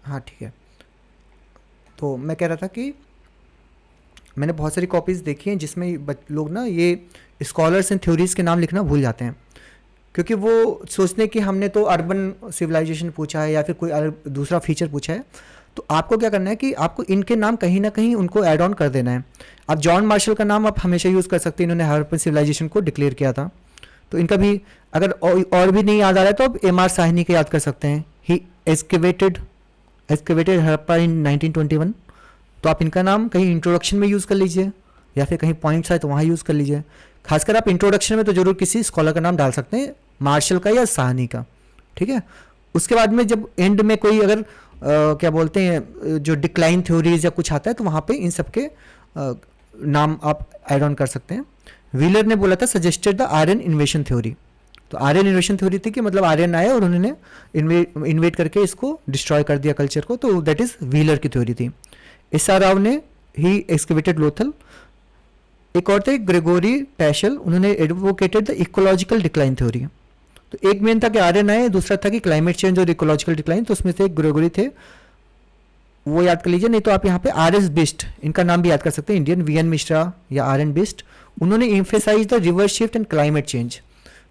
हाँ ठीक है। तो मैं कह रहा था कि मैंने बहुत सारी कॉपीज़ देखी हैं जिसमें लोग ना ये स्कॉलर्स एंड थ्योरीज़ के नाम लिखना भूल जाते हैं, क्योंकि वो सोचते हैं कि हमने तो अर्बन सिविलाइजेशन पूछा है या फिर कोई दूसरा फीचर पूछा है। तो आपको क्या करना है कि आपको इनके नाम कहीं ना कहीं उनको ऐड ऑन कर देना है। आप जॉन मार्शल का नाम आप हमेशा यूज़ कर सकते हैं, इन्होंने हड़प्पन सिविलाइजेशन को डिक्लेयर किया था। तो इनका भी अगर और भी नहीं याद आ रहा है तो आप एम आर साहनी के याद कर सकते हैं। ही एस्केवेटेड एस्केवेटेड हड़प्पा इन 1921। तो आप इनका नाम कहीं इंट्रोडक्शन में यूज़ कर लीजिए, या फिर कहीं पॉइंट्स आए तो वहाँ यूज़ कर लीजिए। खासकर आप इंट्रोडक्शन में तो जरूर किसी स्कॉलर का नाम डाल सकते हैं, मार्शल का या साहनी का। ठीक है। उसके बाद में जब एंड में कोई अगर क्या बोलते हैं जो डिक्लाइन थ्योरीज या कुछ आता है तो वहाँ पे इन सब के नाम आप ऐड ऑन कर सकते हैं। व्हीलर ने बोला था suggested the Aryan invasion theory. तो आर्यन इन्वेशन थ्योरी थी कि मतलब आर्यन आए और उन्होंने इन्वेट करके इसको डिस्ट्रॉय कर दिया कल्चर को, तो दैट इज व्हीलर की थ्योरी थी। एस आर राव ने ही एक्सकेवेटेड लोथल। एक और थे ग्रेगोरी टैशल, उन्होंने advocated the ecological decline theory. तो एक मेन था कि आर्यन आए, दूसरा था कि क्लाइमेट चेंज और इकोलॉजिकल डिक्लाइन, तो उसमें से एक ग्रेगोरी थे, वो याद कर लीजिए। नहीं तो आप यहाँ पे आर एस बिस्ट, इनका नाम भी याद कर सकते हैं, इंडियन वी एन मिश्रा या आर एन बिस्ट। उन्होंने emphasize the rivers shift and climate change.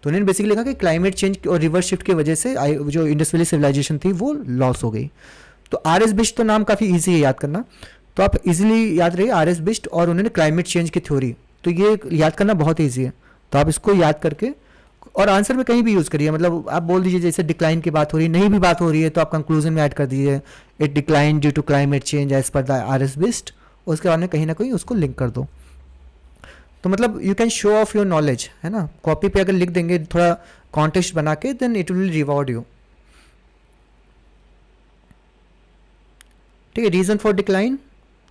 तो उन्होंने बेसिकली लिखा कि क्लाइमेट चेंज और रिवर्स शिफ्ट की वजह से जो इंडस वैली सिविलाइजेशन थी वो लॉस हो गई। तो आर एस बिस्ट तो नाम काफ़ी ईजी है याद करना, तो आप इजीली याद रहिए आर एस बिस्ट, और उन्होंने क्लाइमेट चेंज की थ्योरी, तो ये याद करना बहुत ईजी है। तो आप इसको याद करके और आंसर में कहीं भी यूज़ करिए, मतलब आप बोल दीजिए जैसे डिक्लाइन की बात हो रही है, नहीं भी बात हो रही है तो आप कंक्लूजन में ऐड कर दीजिए it decline due to climate change as per the R S Bisht, उसके बाद में कहीं ना कहीं उसको लिंक कर दो। तो मतलब you can show off your knowledge, है ना। कॉपी पे अगर लिख देंगे थोड़ा कॉन्टेक्स्ट बना के, then it will reward you. ठीक है। रीजन फॉर डिक्लाइन,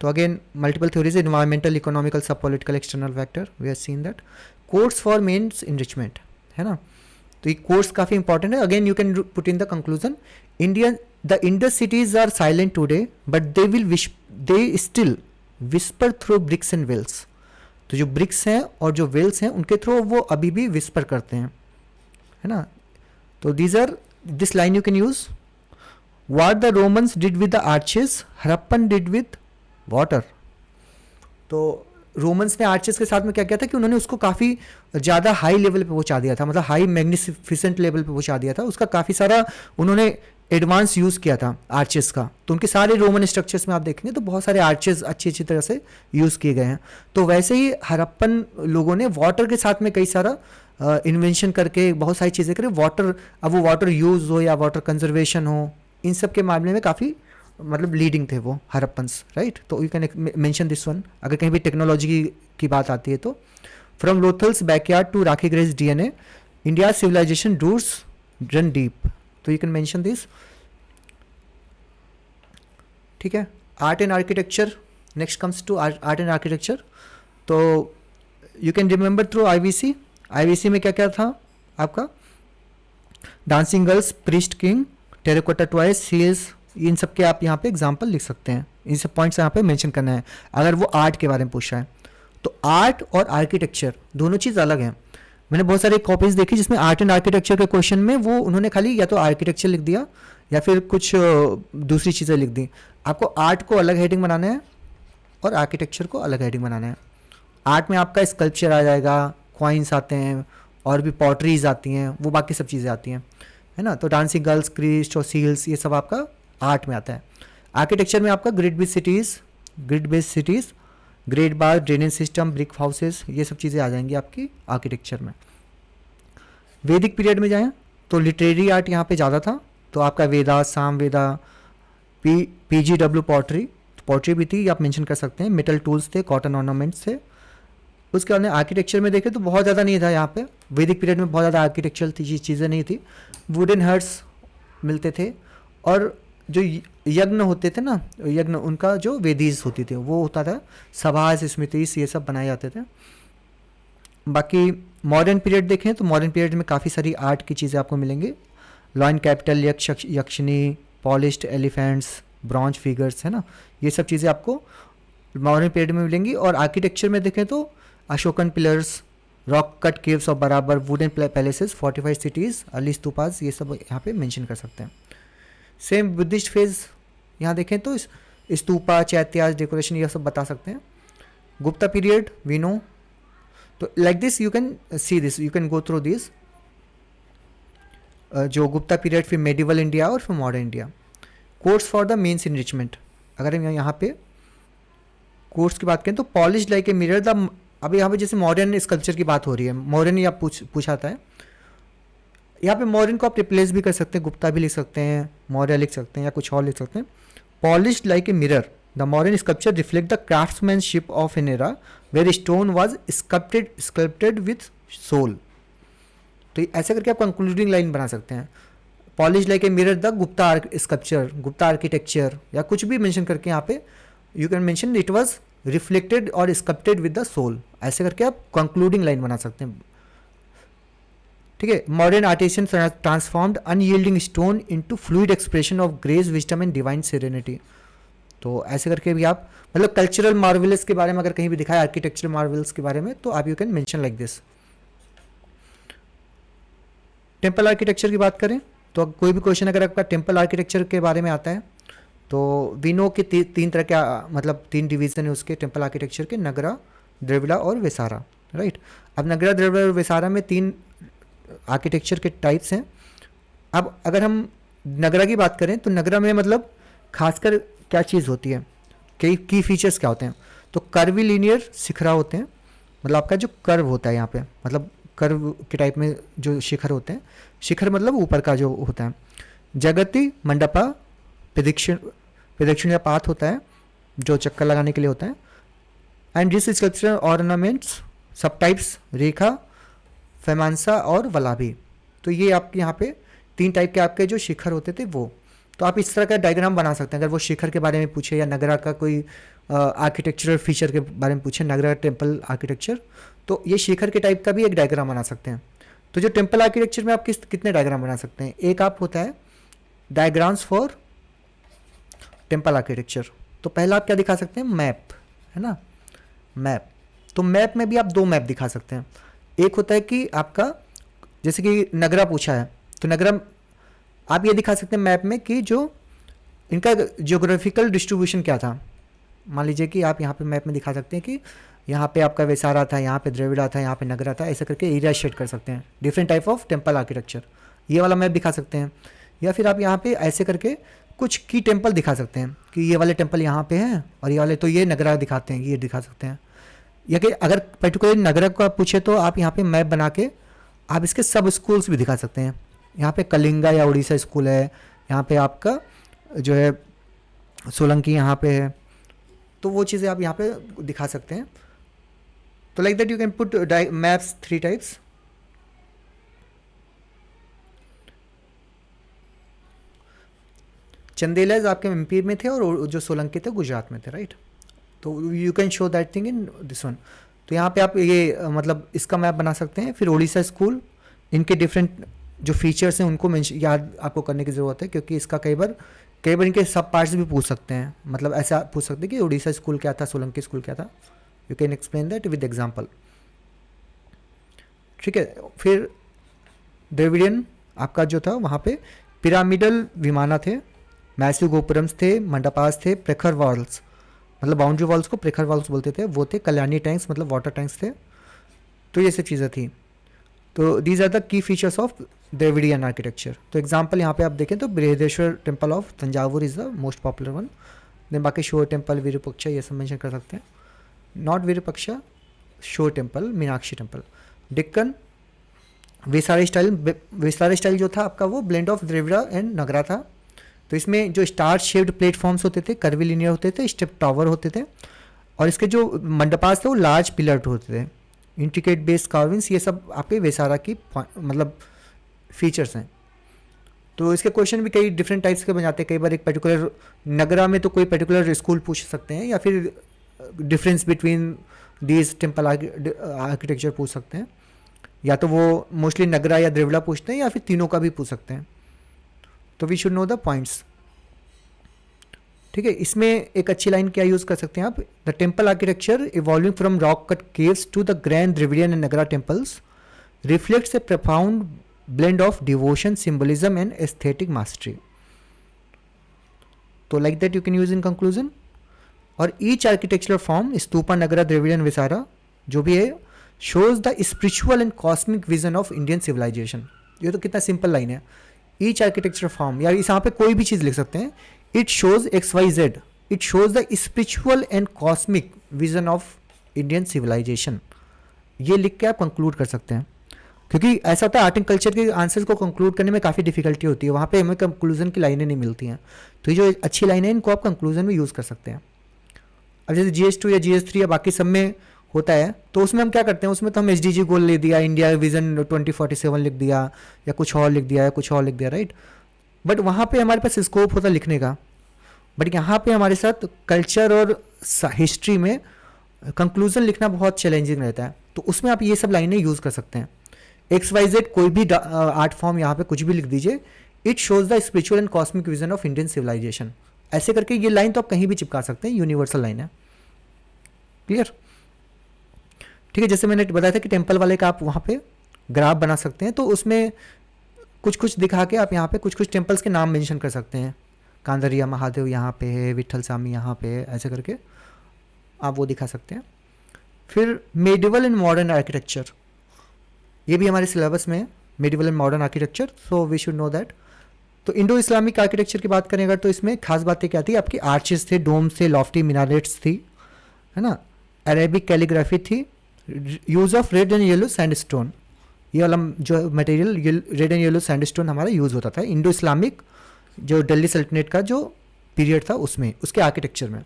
तो again multiple theories, environmental, economical, सब political, external factor, we have seen that. Course for mains enrichment, है ना। तो ये कोर्स काफ़ी इंपॉर्टेंट है। Again you can put in the conclusion, India the Indus cities are silent today but they still whisper through bricks and wells. तो जो BRICS हैं और जो वेल्स हैं उनके थ्रू वो अभी भी विस्पर करते हैं, है ना। तो these are, this line you can use, what the Romans did with the arches Harappan did with water. तो रोमन्स ने आर्चेस के साथ में क्या किया था कि उन्होंने उसको काफ़ी ज़्यादा हाई लेवल पे पहुंचा दिया था, मतलब हाई मैग्निफिसेंट लेवल पे पहुंचा दिया था, उसका काफ़ी सारा उन्होंने एडवांस यूज़ किया था आर्चेस का। तो उनके सारे रोमन स्ट्रक्चर्स में आप देखेंगे तो बहुत सारे आर्चेस अच्छी अच्छी तरह से यूज़ किए गए हैं। तो वैसे ही हड़प्पन लोगों ने वाटर के साथ में कई सारा इन्वेंशन करके बहुत सारी चीज़ें करें वाटर। अब वो वाटर यूज़ हो या वाटर कंजर्वेशन हो, इन सब के मामले में काफ़ी मतलब लीडिंग थे वो हड़प्पन्स, राइट। तो you can mention this one अगर कहीं भी टेक्नोलॉजी की बात आती है तो। From Lothal's backyard to Rakhigarhi's DNA, India civilization roots run deep. तो यू कैन मेंशन दिस। ठीक है। Art and architecture, next comes to art and architecture. तो you can remember through IVC. IVC में क्या क्या था आपका, dancing girls, priest king, terracotta toys, seals, इन सब के आप यहाँ पे एग्जाम्पल लिख सकते हैं। इन सब पॉइंट्स यहाँ पे मेंशन करना है अगर वो आर्ट के बारे में पूछ रहा है। तो आर्ट और आर्किटेक्चर दोनों चीज़ अलग हैं। मैंने बहुत सारी कॉपीज देखी जिसमें आर्ट एंड आर्किटेक्चर के क्वेश्चन में वो उन्होंने खाली या तो आर्किटेक्चर लिख दिया या फिर कुछ दूसरी चीज़ें लिख दी। आपको आर्ट को अलग हेडिंग बनाना है और आर्किटेक्चर को अलग हेडिंग बनाना है। आर्ट में आपका स्कल्पचर आ जाएगा, कॉइन्स आते हैं और भी पॉटरीज आती हैं, वो बाकी सब चीज़ें आती हैं, है ना। तो डांसिंग गर्ल्स, क्रिस्ट और सील्स, ये सब आपका आर्ट में आता है। आर्किटेक्चर में आपका ग्रिड बेस्ड सिटीज़, ग्रेड बार, ड्रेनेज सिस्टम, ब्रिक हाउसेस, ये सब चीज़ें आ जाएंगी आपकी आर्किटेक्चर में। वैदिक पीरियड में जाएं तो लिटरेरी आर्ट यहाँ पे ज़्यादा था। तो आपका वेदा, साम वेदा, पीजीडब्ल्यू पॉटरी भी थी, आप मेंशन कर सकते हैं। मेटल टूल्स थे, कॉटन ऑर्नामेंट्स थे। उसके बाद आर्किटेक्चर में देखें तो बहुत ज़्यादा नहीं था यहाँ पे। वैदिक पीरियड में बहुत ज़्यादा आर्किटेक्चरल चीज़ें नहीं थी। वुडन हट्स मिलते थे और जो यज्ञ होते थे ना, यज्ञ उनका जो वेदीज होती थी वो होता था, सभास, स्मृतिस, ये सब बनाए जाते थे। बाकी मॉडर्न पीरियड देखें तो मॉडर्न पीरियड में काफ़ी सारी आर्ट की चीज़ें आपको मिलेंगी। Lion capital, Yakshini, polished elephants, bronze figures, है ना, ये सब चीज़ें आपको मॉडर्न पीरियड में मिलेंगी। और आर्किटेक्चर में देखें तो Ashokan pillars, rock cut caves of Barabar, wooden palaces, fortified cities, early stupas, ये सब यहाँ पे मेंशन कर सकते हैं। सेम बुद्धिस्ट फेज यहाँ देखें तो स्तूपा, चैत्यास, डेकोरेशन ये सब बता सकते हैं. Gupta period we know. तो like this you can see this, you can go through this. जो गुप्ता पीरियड, फिर मेडिवल इंडिया और फिर modern India. Course for the mains enrichment. अगर हम यहाँ पे कोर्स की बात करें तो polish like a mirror the. अब यहाँ पे जैसे मॉडर्न स्कल्पचर की बात हो रही है, मॉडर्न या पूछाता है. यहाँ पे मॉडर्न को आप रिप्लेस भी कर सकते हैं, गुप्ता भी लिख सकते हैं, मौर्य लिख सकते हैं या कुछ और लिख सकते हैं. Polish like a mirror the modern sculpture reflect the craftsmanship of an era where stone was sculpted with soul. तो ऐसे करके आप कंक्लूडिंग लाइन बना सकते हैं. Polish like a mirror the Gupta sculpture, Gupta architecture, या कुछ भी मेंशन करके यहाँ पे you can mention it was reflected और स्कल्प्टेड विद द सोल. ऐसे करके आप कंक्लूडिंग लाइन बना सकते हैं. ठीक है. Modern artisan transformed unyielding stone into fluid expression of grace, wisdom and divine serenity. तो ऐसे करके भी आप मतलब कल्चरल मार्वल्स के बारे में अगर कहीं भी दिखाया, आर्किटेक्चरल मार्वल्स के बारे में, तो आप you can mention like this. Temple architecture की बात करें तो कोई भी क्वेश्चन अगर आपका टेम्पल आर्किटेक्चर के बारे में आता है तो वी नो कि तीन तरह के मतलब 3 डिवीज़न है उसके टेम्पल आर्किटेक्चर के, नगरा, द्रविड़ा और वेसारा. राइट. अब नगरा, द्रविड़ा और वेसारा में 3 आर्किटेक्चर के टाइप्स हैं. अब अगर हम नगरा की बात करें तो नगरा में मतलब खासकर क्या चीज़ होती है, कई की फीचर्स क्या होते हैं. तो कर्वी लीनियर शिखरा होते हैं, मतलब आपका जो कर्व होता है यहाँ पे, मतलब कर्व के टाइप में जो शिखर होते हैं. शिखर मतलब ऊपर का जो होता है. जगति मंडपा प्रदक्षिण या पाथ होता है जो चक्कर लगाने के लिए होता है. एंड दिस स्कल्पचरल ऑर्नामेंट्स सब टाइप्स रेखा, फेमांसा और वलाभी. तो ये आपके यहाँ पे 3 टाइप के आपके जो शिखर होते थे वो. तो आप इस तरह का डायग्राम बना सकते हैं अगर वो शिखर के बारे में पूछे या नगरा का कोई आर्किटेक्चरल फीचर के बारे में पूछे, नगरा टेम्पल आर्किटेक्चर, तो ये शिखर के टाइप का भी एक डायग्राम बना सकते हैं. तो जो टेम्पल आर्किटेक्चर में आप कितने डायग्राम बना सकते हैं. एक आप होता है डायग्राम्स फॉर टेम्पल आर्किटेक्चर. तो पहला आप क्या दिखा सकते हैं, मैप, है ना, मैप. तो मैप में भी आप 2 मैप दिखा सकते हैं. एक होता है कि आपका जैसे कि नगरा पूछा है तो नगरा आप ये दिखा सकते हैं मैप में कि जो इनका जियोग्राफिकल डिस्ट्रीब्यूशन क्या था. मान लीजिए कि आप यहाँ पे मैप में दिखा सकते हैं कि यहाँ पे आपका वेसारा था, यहाँ पे द्रविड़ा था, यहाँ पे नगरा था. ऐसे करके एरिया शेड कर सकते हैं different type of temple architecture. ये वाला मैप दिखा सकते हैं. या फिर आप यहाँ पे ऐसे करके कुछ की टेम्पल दिखा सकते हैं कि ये वाले टेम्पल यहाँ पे हैं और ये वाले, तो ये नगरा दिखाते हैं, ये दिखा सकते हैं. या कि अगर पर्टिकुलर नगरा को आप पूछे तो आप यहाँ पे मैप बना के आप इसके सब स्कूल्स भी दिखा सकते हैं. यहाँ पे कलिंगा या उड़ीसा स्कूल है, यहाँ पे आपका जो है सोलंकी यहाँ पे है. तो वो चीज़ें आप यहाँ पे दिखा सकते हैं. तो like that you can put maps 3 types. Chandelas आपके एमपी में थे और जो सोलंकी थे गुजरात में थे. राइट. तो you can show that thing in this one. तो यहाँ पे आप ये मतलब इसका मैप बना सकते हैं. फिर उड़ीसा स्कूल, इनके डिफरेंट जो फीचर्स हैं उनको याद आपको करने की ज़रूरत है क्योंकि इसका कई बार इनके सब पार्ट्स भी पूछ सकते हैं. मतलब ऐसा पूछ सकते हैं कि उड़ीसा स्कूल क्या था, सोलंकी स्कूल क्या था. You can explain that with example. ठीक है. फिर द्रविडियन आपका जो था वहाँ पे पिरामिडल विमाना थे, मैसिव गोपुरम्स थे, मंडपास थे, प्रेखर वॉल्स, मतलब बाउंड्री वॉल्स को प्रेखर वॉल्स बोलते थे, वो थे. कल्याणी टैंक्स मतलब वाटर टैंक्स थे. तो ये सब चीज़ें थी. तो these are the key features of Dravidian architecture. तो एग्जांपल यहाँ पे आप देखें तो Brihadeshwara temple of Thanjavur is the most popular one. Then बाकी शोर टेम्पल, विरूपाक्षा, ये सब मेंशन कर सकते हैं. नॉट विरूपाक्षा, शोर temple, Meenakshi temple. Deccan Vesara style जो था आपका वो ब्लेंड ऑफ द्रविड़ा एंड नगरा था. तो इसमें जो स्टार शेप्ड प्लेटफॉर्म्स होते थे, कर्वी लिनियर होते थे, स्टेप टावर होते थे, और इसके जो मंडपास थे वो लार्ज पिलर होते थे, इंट्रिकेट बेस कार्विंग्स. ये सब आपके वेसारा की मतलब फीचर्स हैं. तो इसके क्वेश्चन भी कई डिफरेंट टाइप्स के बन जाते हैं. कई बार एक पर्टिकुलर नगरा में तो कोई पर्टिकुलर स्कूल पूछ सकते हैं या फिर difference between these temple architecture पूछ सकते हैं, या तो वो मोस्टली नगरा या द्रविड़ा पूछते हैं या फिर तीनों का भी पूछ सकते हैं. तो we should know the points. ठीक है. इसमें एक अच्छी लाइन क्या यूज़ कर सकते हैं आप, the temple architecture evolving from rock cut caves to the grand Dravidian and Nagara temples reflects a profound blend of devotion, symbolism and aesthetic mastery. तो like that you can use in conclusion. और each architectural form stupa, Nagara, Dravida and Vesara जो भी है shows the spiritual and cosmic vision of Indian civilization. ये तो कितना simple line है। Each architectural form, या इस यहाँ पे कोई भी चीज़ लिख सकते हैं। It shows XYZ, it shows the spiritual and cosmic vision of Indian civilization. ये लिख के आप कंक्लूड कर सकते हैं, क्योंकि ऐसा होता है आर्ट एंड कल्चर के आंसर्स को कंक्लूड करने में काफ़ी डिफिकल्टी होती है, वहाँ पे हमें कंक्लूजन की लाइनें नहीं मिलती हैं। तो ये जो अच्छी लाइनें हैं इनको आप कंक्लूजन में यूज़ कर सकते हैं। अब जैसे GS2 या GS3 या बाकी सब में होता है, तो उसमें हम क्या करते हैं, उसमें तो हम SDG गोल ले दिया, इंडिया विजन 2047 लिख दिया, या कुछ और लिख दिया, या कुछ और लिख दिया, राइट। बट वहाँ पे हमारे पास स्कोप होता है लिखने का। बट यहाँ पे हमारे साथ कल्चर और हिस्ट्री में कंक्लूजन लिखना बहुत चैलेंजिंग रहता है, तो उसमें आप ये सब लाइनें यूज़ कर सकते हैं। XYZ कोई भी आर्ट फॉर्म यहाँ पे कुछ भी लिख दीजिए। It shows the spiritual and cosmic vision of Indian civilization, ऐसे करके ये लाइन तो आप कहीं भी चिपका सकते हैं, यूनिवर्सल लाइन है। क्लियर? ठीक है। जैसे मैंने बताया था कि टेम्पल वाले का आप वहाँ पे ग्राफ बना सकते हैं, तो उसमें कुछ कुछ दिखा के आप यहाँ पे कुछ कुछ टेम्पल्स के नाम मेंशन कर सकते हैं। कांदरिया महादेव यहाँ पे है, विट्ठल स्वामी यहाँ पे है, ऐसे करके आप वो दिखा सकते हैं। फिर मेडिवल एंड मॉडर्न आर्किटेक्चर, ये भी हमारे सिलेबस में है, medieval and modern architecture, so we should know that. तो इंडो इस्लामिक आर्किटेक्चर की बात करें अगर, तो इसमें खास बातें क्या थी, आपकी आर्चेस थे, डोम्स थे, लॉफ्टी मिनारेट्स थी, है ना, अरेबिक कैलीग्राफी थी, use of red and yellow sandstone, ये वाला जो material red and yellow sandstone हमारा यूज़ होता था इंडो इस्लामिक जो दिल्ली सल्तनत का जो पीरियड था उसमें, उसके आर्किटेक्चर में।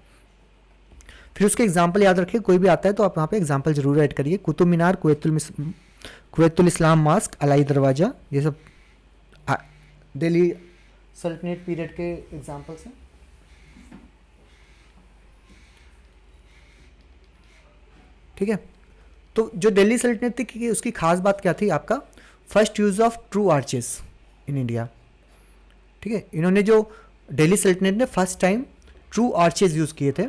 फिर उसके एग्जाम्पल याद रखिए, कोई भी आता है तो आप वहाँ पे एग्जाम्पल जरूर ऐड करिए। कुतुब मीनार, कुवैतुल इस्लाम मास्क, अलाई दरवाज़ा, ये सब दिल्ली सल्तनत पीरियड के एग्जाम्पल्स हैं। ठीक है। तो जो दिल्ली सल्तनत थी उसकी खास बात क्या थी, आपका first use of true arches in India. ठीक है। इन्होंने जो दिल्ली सल्तनत ने first time true arches use किए थे।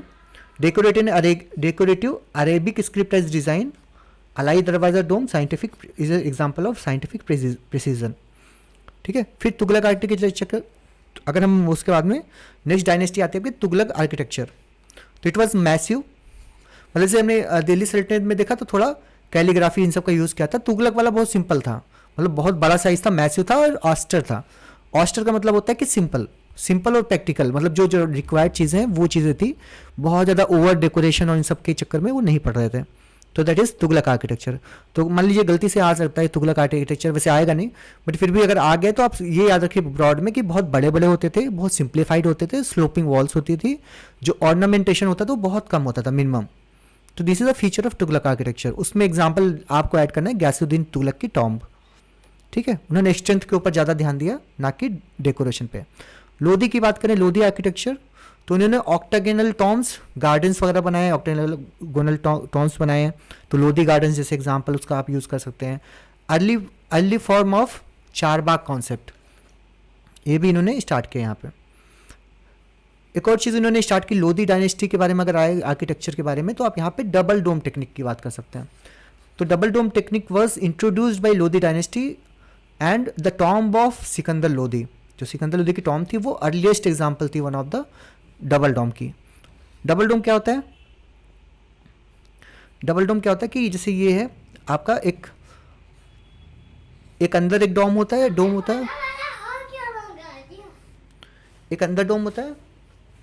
Decorative Arabic script as design, Alai Darwaza dome scientific is example of scientific precision. ठीक है। फिर तुगलक आर्किटेक्चर, अगर हम उसके बाद में नेक्स्ट डायनेस्टी आती है आपकी तुगलक आर्किटेक्चर, तो इट वॉज मैसिव। मतलब जैसे हमने दिल्ली सल्तनत में देखा तो थोड़ा कैलीग्राफी इन सब का यूज़ किया था, तुगलक वाला बहुत सिंपल था, मतलब बहुत बड़ा साइज था, मैसिव था और ऑस्टर था। ऑस्टर का मतलब होता है कि सिंपल, सिंपल और प्रैक्टिकल, मतलब जो जो रिक्वायर्ड चीज़ें हैं वो चीज़ें थी, बहुत ज़्यादा ओवर डेकोरेशन और इन सब के चक्कर में वो नहीं पड़ रहे थे। तो दैट इज़ तुगलक आर्किटेक्चर। तो मान लीजिए गलती से आ सकता है तुगलक आर्किटेक्चर, वैसे आएगा नहीं, बट फिर भी अगर आ गए तो आप ये याद रखिए ब्रॉड में कि बहुत बड़े बड़े होते थे, बहुत सिंप्लीफाइड होते थे, स्लोपिंग वॉल्स होती थी, जो ऑर्नामेंटेशन होता था वो बहुत कम होता था, मिनिमम। तो this is a feature of Tughlaq architecture. उसमें एग्जाम्पल आपको ऐड करना है गयासुद्दीन तुगलक की टॉम्ब। ठीक है। उन्होंने स्ट्रेंथ के ऊपर ज़्यादा ध्यान दिया, ना कि डेकोरेशन पे। लोधी की बात करें, लोधी आर्किटेक्चर, तो उन्होंने ऑक्टागोनल टॉम्स, गार्डन्स वगैरह बनाए, ऑक्टागोनल टॉम्स बनाए, तो लोधी गार्डन्स जैसे एग्जाम्पल उसका आप यूज़ कर सकते हैं। Early form of Charbagh concept, ये भी इन्होंने स्टार्ट किया यहाँ पे। एक और चीज़ इन्होंने स्टार्ट की लोधी डायनेस्टी के बारे में अगर आए आर्किटेक्चर के बारे में, तो आप यहाँ पे डबल डोम टेक्निक की बात कर सकते हैं। तो double dome technique was introduced by Lodhi dynasty and the tomb of Sikandar Lodhi, जो सिकंदर लोधी की टॉम्ब थी वो अर्लीस्ट एग्जाम्पल थी one of the double dome की। डबल डोम क्या होता है? डबल डोम क्या होता है कि जैसे ये है आपका एक अंदर एक डोम होता है, एक अंदर डोम होता है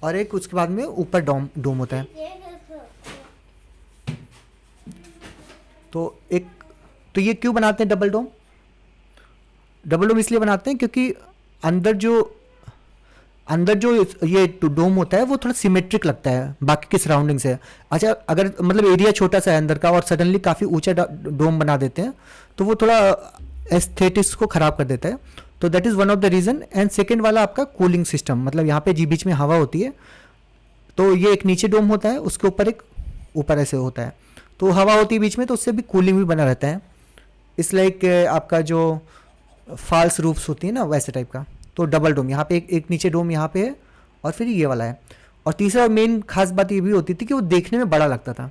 और एक उसके बाद में ऊपर डोम होता है। तो ये क्यों बनाते हैं डबल डोम? डबल डोम इसलिए बनाते हैं क्योंकि अंदर जो ये डोम होता है वो थोड़ा सिमेट्रिक लगता है बाकी के सराउंडिंग से। अच्छा, अगर मतलब एरिया छोटा सा है अंदर का और सडनली काफ़ी ऊंचा डोम बना देते हैं तो वो थोड़ा एस्थेटिक्स को ख़राब कर देता है। तो that is one of the reason. And second वाला आपका कूलिंग सिस्टम, मतलब यहाँ पे जी बीच में हवा होती है, तो ये एक नीचे डोम होता है, उसके ऊपर एक ऊपर ऐसे होता है, तो हवा होती है बीच में, तो उससे भी कूलिंग भी बना रहता है। इस लाइक आपका जो फॉल्स रूफ्स होती है ना, वैसे टाइप का। तो डबल डोम यहाँ पे एक नीचे डोम यहाँ पे है और फिर ये वाला है। और तीसरा मेन खास बात ये भी होती थी कि वो देखने में बड़ा लगता था,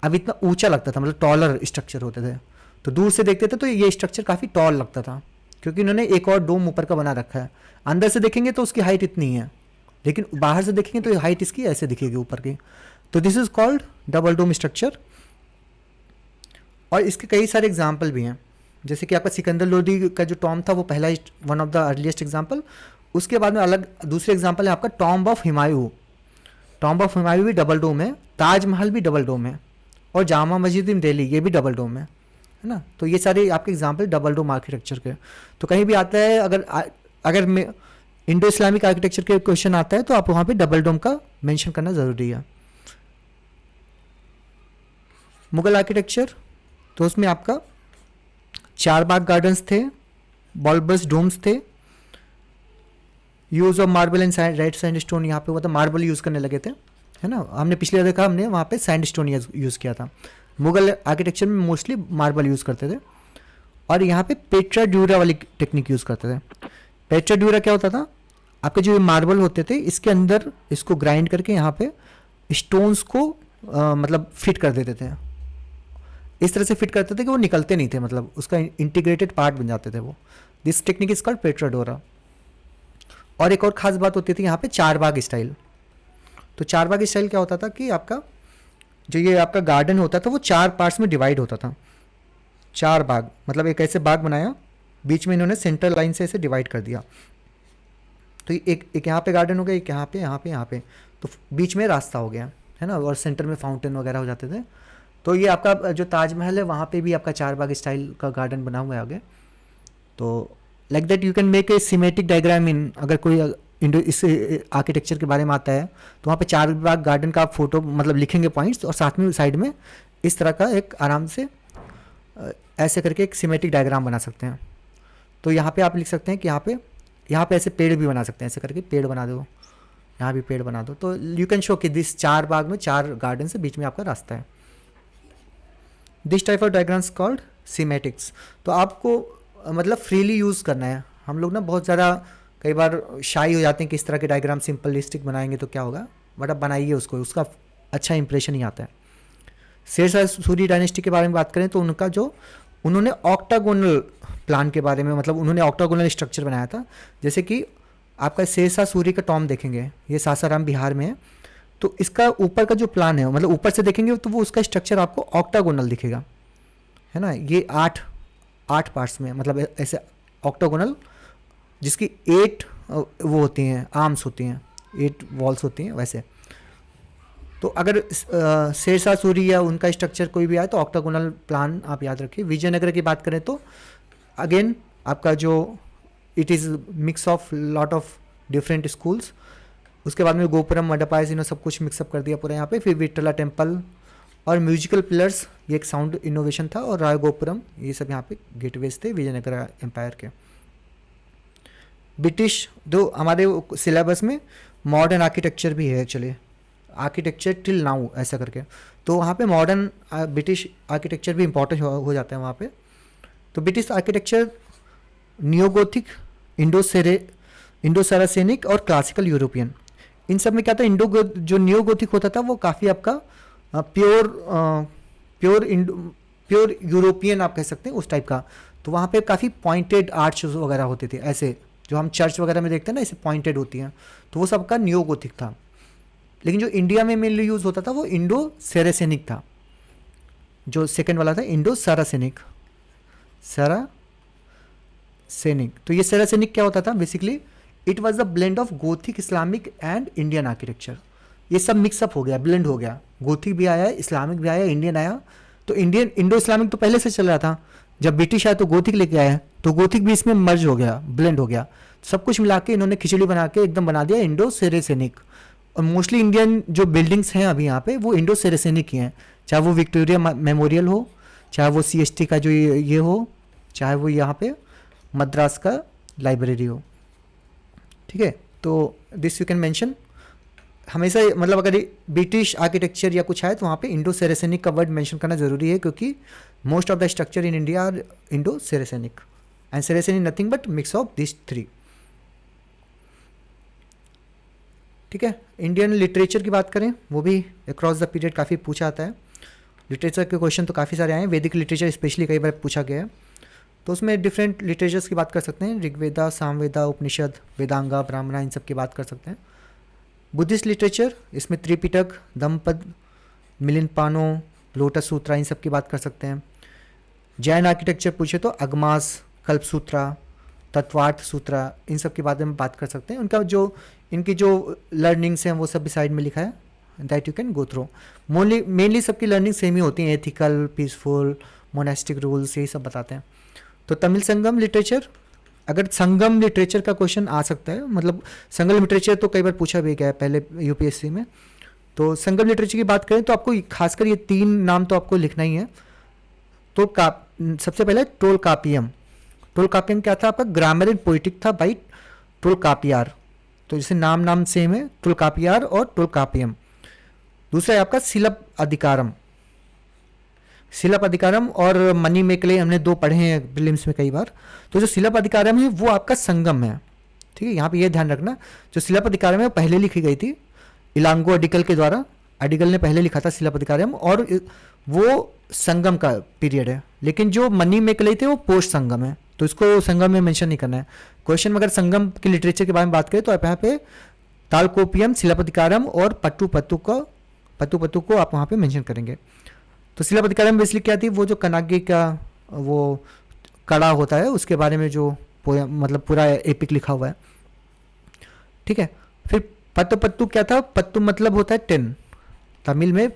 अब इतना ऊंचा लगता था, मतलब टॉलर स्ट्रक्चर होते थे, तो दूर से देखते थे तो ये स्ट्रक्चर काफ़ी टॉल लगता था, क्योंकि इन्होंने एक और डोम ऊपर का बना रखा है। अंदर से देखेंगे तो उसकी हाइट इतनी है, लेकिन बाहर से देखेंगे तो हाइट इसकी ऐसे दिखेगी ऊपर की। तो this is called double dome structure. और इसके कई सारे एग्जाम्पल भी हैं, जैसे कि आपका सिकंदर लोदी का जो टॉम था वो पहला one of the earliest example. उसके बाद में अलग दूसरे एग्जाम्पल है आपका tomb of Humayun. Tomb of Humayun भी डबल डोम है, ताजमहल भी डबल डोम है, और जामा मस्जिद इन दिल्ली ये भी डबल डोम है ना। तो ये सारे आपके एग्जाम्पल डबल डोम आर्किटेक्चर के। तो कहीं भी आता है अगर मैं इंडो इस्लामिक आर्किटेक्चर के क्वेश्चन आता है तो आप वहाँ पे डबल डोम का मेंशन करना ज़रूरी है। मुगल आर्किटेक्चर, तो उसमें आपका चार बाग गार्डन्स थे, बल्बस डोम्स थे, use of marble and red sandstone, यहाँ पे वो तो मार्बल यूज़ करने लगे थे, है ना। हमने पिछले देखा, हमने वहाँ पे सैंडस्टोन यूज़ किया था। मुगल आर्किटेक्चर में मोस्टली मार्बल यूज़ करते थे, और यहाँ पे पेट्रा ड्यूरा वाली टेक्निक यूज़ करते थे। पेट्रा ड्यूरा क्या होता था, आपके जो मार्बल होते थे इसके अंदर इसको ग्राइंड करके यहाँ पे स्टोन्स को मतलब फिट कर देते थे। इस तरह से फिट करते थे कि वो निकलते नहीं थे, मतलब उसका इंटीग्रेटेड पार्ट बन जाते थे वो। This technique is called Petra डोरा। और एक और ख़ास बात होती थी यहाँ पे चार बाग स्टाइल। तो चार बाग स्टाइल क्या होता था कि आपका जो ये आपका गार्डन होता था वो चार पार्ट्स में डिवाइड होता था। चार बाग मतलब एक ऐसे बाग बनाया, बीच में इन्होंने सेंट्रल लाइन से ऐसे डिवाइड कर दिया। तो एक यहाँ पे गार्डन हो गया, एक यहाँ पे, यहाँ पे, यहाँ पे, तो बीच में रास्ता हो गया, है ना, और सेंटर में फाउंटेन वगैरह हो जाते थे। तो ये आपका जो ताजमहल है वहाँ पे भी आपका चार बाग स्टाइल का गार्डन बना हुआ है आगे। तो like that you can make a semantic diagram in, अगर कोई इंडो इस आर्किटेक्चर के बारे में आता है तो वहाँ पे चार बाग गार्डन का आप फोटो मतलब लिखेंगे पॉइंट्स, और साथ में साइड में इस तरह का एक आराम से ऐसे करके एक सिमेटिक डायग्राम बना सकते हैं। तो यहाँ पे आप लिख सकते हैं कि यहाँ पे ऐसे पेड़ भी बना सकते हैं, ऐसे करके पेड़ बना दो, यहाँ भी पेड़ बना दो। तो यू कैन शो कि दिस चार बाग में चार गार्डन से बीच में आपका रास्ता है। This type of diagrams called schematics. तो आपको मतलब फ्रीली यूज़ करना है। हम लोग ना बहुत ज़्यादा कई बार शाई हो जाते हैं कि इस तरह के डायग्राम सिंपलिस्टिक बनाएंगे तो क्या होगा, बट आप बनाइए उसको, उसका अच्छा इंप्रेशन ही आता है। शेरशाह सूरी डायनेस्टी के बारे में बात करें तो उनका जो उन्होंने ऑक्टागोनल प्लान के बारे में, मतलब उन्होंने ऑक्टागोनल स्ट्रक्चर बनाया था। जैसे कि आपका शेरशाह सूरी का टॉम देखेंगे, ये सासाराम बिहार में है। तो इसका ऊपर का जो प्लान है, मतलब ऊपर से देखेंगे तो वो उसका स्ट्रक्चर आपको ऑक्टागोनल दिखेगा, है ना। ये आठ पार्ट्स में, मतलब ऐसे ऑक्टागोनल, जिसकी 8 वो होती हैं, आर्म्स होती हैं, 8 वॉल्स होती हैं वैसे। तो अगर शेरशाह सूरी या उनका स्ट्रक्चर कोई भी आए तो ऑक्टागोनल प्लान आप याद रखिए। विजयनगर की बात करें तो अगेन आपका जो it is mix of lot of different schools. उसके बाद में गोपुरम, मंडपाइस, इन्होंने सब कुछ मिक्सअप कर दिया पूरा यहाँ पे। फिर विट्ठला टेम्पल और म्यूजिकल पिलर्स, ये एक साउंड इनोवेशन था, और राय गोपुरम, ये सब यहाँ पे गेटवेज थे विजयनगर एम्पायर के। ब्रिटिश, जो हमारे सिलेबस में मॉडर्न आर्किटेक्चर भी है, चलिए आर्किटेक्चर टिल नाउ ऐसा करके, तो वहाँ पे मॉडर्न ब्रिटिश आर्किटेक्चर भी इंपॉर्टेंट हो जाता है वहाँ पे। तो ब्रिटिश आर्किटेक्चर नियोगोथिक, इंडो सारासेनिक और क्लासिकल यूरोपियन, इन सब में क्या था, जो नियोगोथिक होता था वो काफ़ी आपका प्योर यूरोपियन आप कह सकते हैं उस टाइप का। तो वहाँ पे काफ़ी पॉइंटेड आर्च वगैरह होते थे, ऐसे जो हम चर्च वगैरह में देखते हैं ना, ऐसे पॉइंटेड होती हैं, तो वो सबका नियोगोथिक था। लेकिन जो इंडिया में मेनली यूज़ होता था वो इंडो सेरेसेनिक था। जो सेकेंड वाला था इंडो सारासेनिक। तो ये सारासेनिक क्या होता था basically, it was the blend of Gothic, Islamic and Indian architecture. ये सब मिक्सअप हो गया, ब्लेंड हो गया, गोथिक भी आया, इस्लामिक भी आया, इंडियन आया। तो इंडो इस्लामिक तो पहले से चल रहा था, जब ब्रिटिश आया तो गोथिक लेके आया, तो गोथिक भी इसमें मर्ज हो गया, ब्लेंड हो गया। सब कुछ मिला के इन्होंने खिचड़ी बना के एकदम बना दिया इंडो सेरेसेनिक। और मोस्टली इंडियन जो बिल्डिंग्स हैं अभी यहाँ पे वो इंडो सेरेसेनिक ही हैं, चाहे वो विक्टोरिया मेमोरियल हो, चाहे वो CST का जो ये हो, चाहे वो यहाँ पे मद्रास का लाइब्रेरी हो, ठीक है। तो दिस यू कैन मेंशन हमेशा, मतलब अगर ब्रिटिश आर्किटेक्चर या कुछ है तो वहाँ पे इंडो सेरेसेनिक का वर्ड मेंशन करना जरूरी है, क्योंकि most of the structure in India are Indo Saracenic, and Saracenic nothing but mix of this 3, ठीक है। इंडियन लिटरेचर की बात करें, वो भी अक्रॉस द पीरियड काफ़ी पूछा आता है। लिटरेचर के क्वेश्चन तो काफ़ी सारे आए हैं, वैदिक लिटरेचर स्पेशली कई बार पूछा गया है। तो उसमें डिफरेंट लिटरेचर्स की बात कर सकते हैं, ऋग्वेदा, सामवेदा, उपनिषद, वेदांगा, ब्राह्मणा, इन सब की बात कर सकते हैं। बुद्धिस्ट लिटरेचर, इसमें त्रिपिटक, धम्मपद, मिलिंद-पानो, लोटस सूत्रा, इन सब की बात कर सकते हैं। जैन आर्किटेक्चर पूछे तो अगमास, कल्पसूत्रा, तत्वार्थ सूत्रा, इन सब के बारे में बात कर सकते हैं। उनका जो इनकी जो लर्निंग्स हैं वो सब भी साइड में लिखा है, that you can go through. Mainly सबकी लर्निंग सेम ही होती हैं, एथिकल, पीसफुल, मोनास्टिक रूल्स, यही सब बताते हैं। तो तमिल संगम लिटरेचर, अगर संगम लिटरेचर का क्वेश्चन आ सकता है, मतलब संगम लिटरेचर तो कई बार पूछा भी गया है पहले यूपीएससी में। तो संगम लिटरेचर की बात करें तो आपको खासकर ये 3 नाम तो आपको लिखना ही है। तो सबसे पहले टोलकापियम। टोलकापियम क्या था? आपका ग्रामर एंड पोइटिक था बाई टोलकापियार। तो जैसे नाम सेम है, टोलकापियार और टोलकापियम। दूसरा है आपका शिलप अधिकारम। शिलप अधिकारम और मनी मेकले हमने 2 पढ़े हैं प्रीलिम्स में कई बार। तो जो शिलप अधिकारम है वो आपका संगम है, ठीक है। यहाँ पे ये ध्यान रखना, जो शिलप अधिकारम है वो पहले लिखी गई थी इलांगो अडिकल के द्वारा। अडिकल ने पहले लिखा था शिलप अधिकारम, और वो संगम का पीरियड है। लेकिन जो मनी मेकले थे वो पोस्ट संगम है, तो इसको संगम में मेंशन नहीं करना है। क्वेश्चन में अगर संगम की लिटरेचर के बारे में बात करें तो आप यहाँ पे तालकोपियम, शिलापतिकारम और पट्टू पत्तू को आप वहाँ पे मेंशन करेंगे। तो शिलापतिकारम बेसिकली क्या थी? वो जो कनागी का वो कड़ा होता है उसके बारे में जो पोयम, मतलब पूरा एपिक लिखा हुआ है, ठीक है। फिर पत्तू क्या था? पत्तू मतलब होता है 10, तमिल में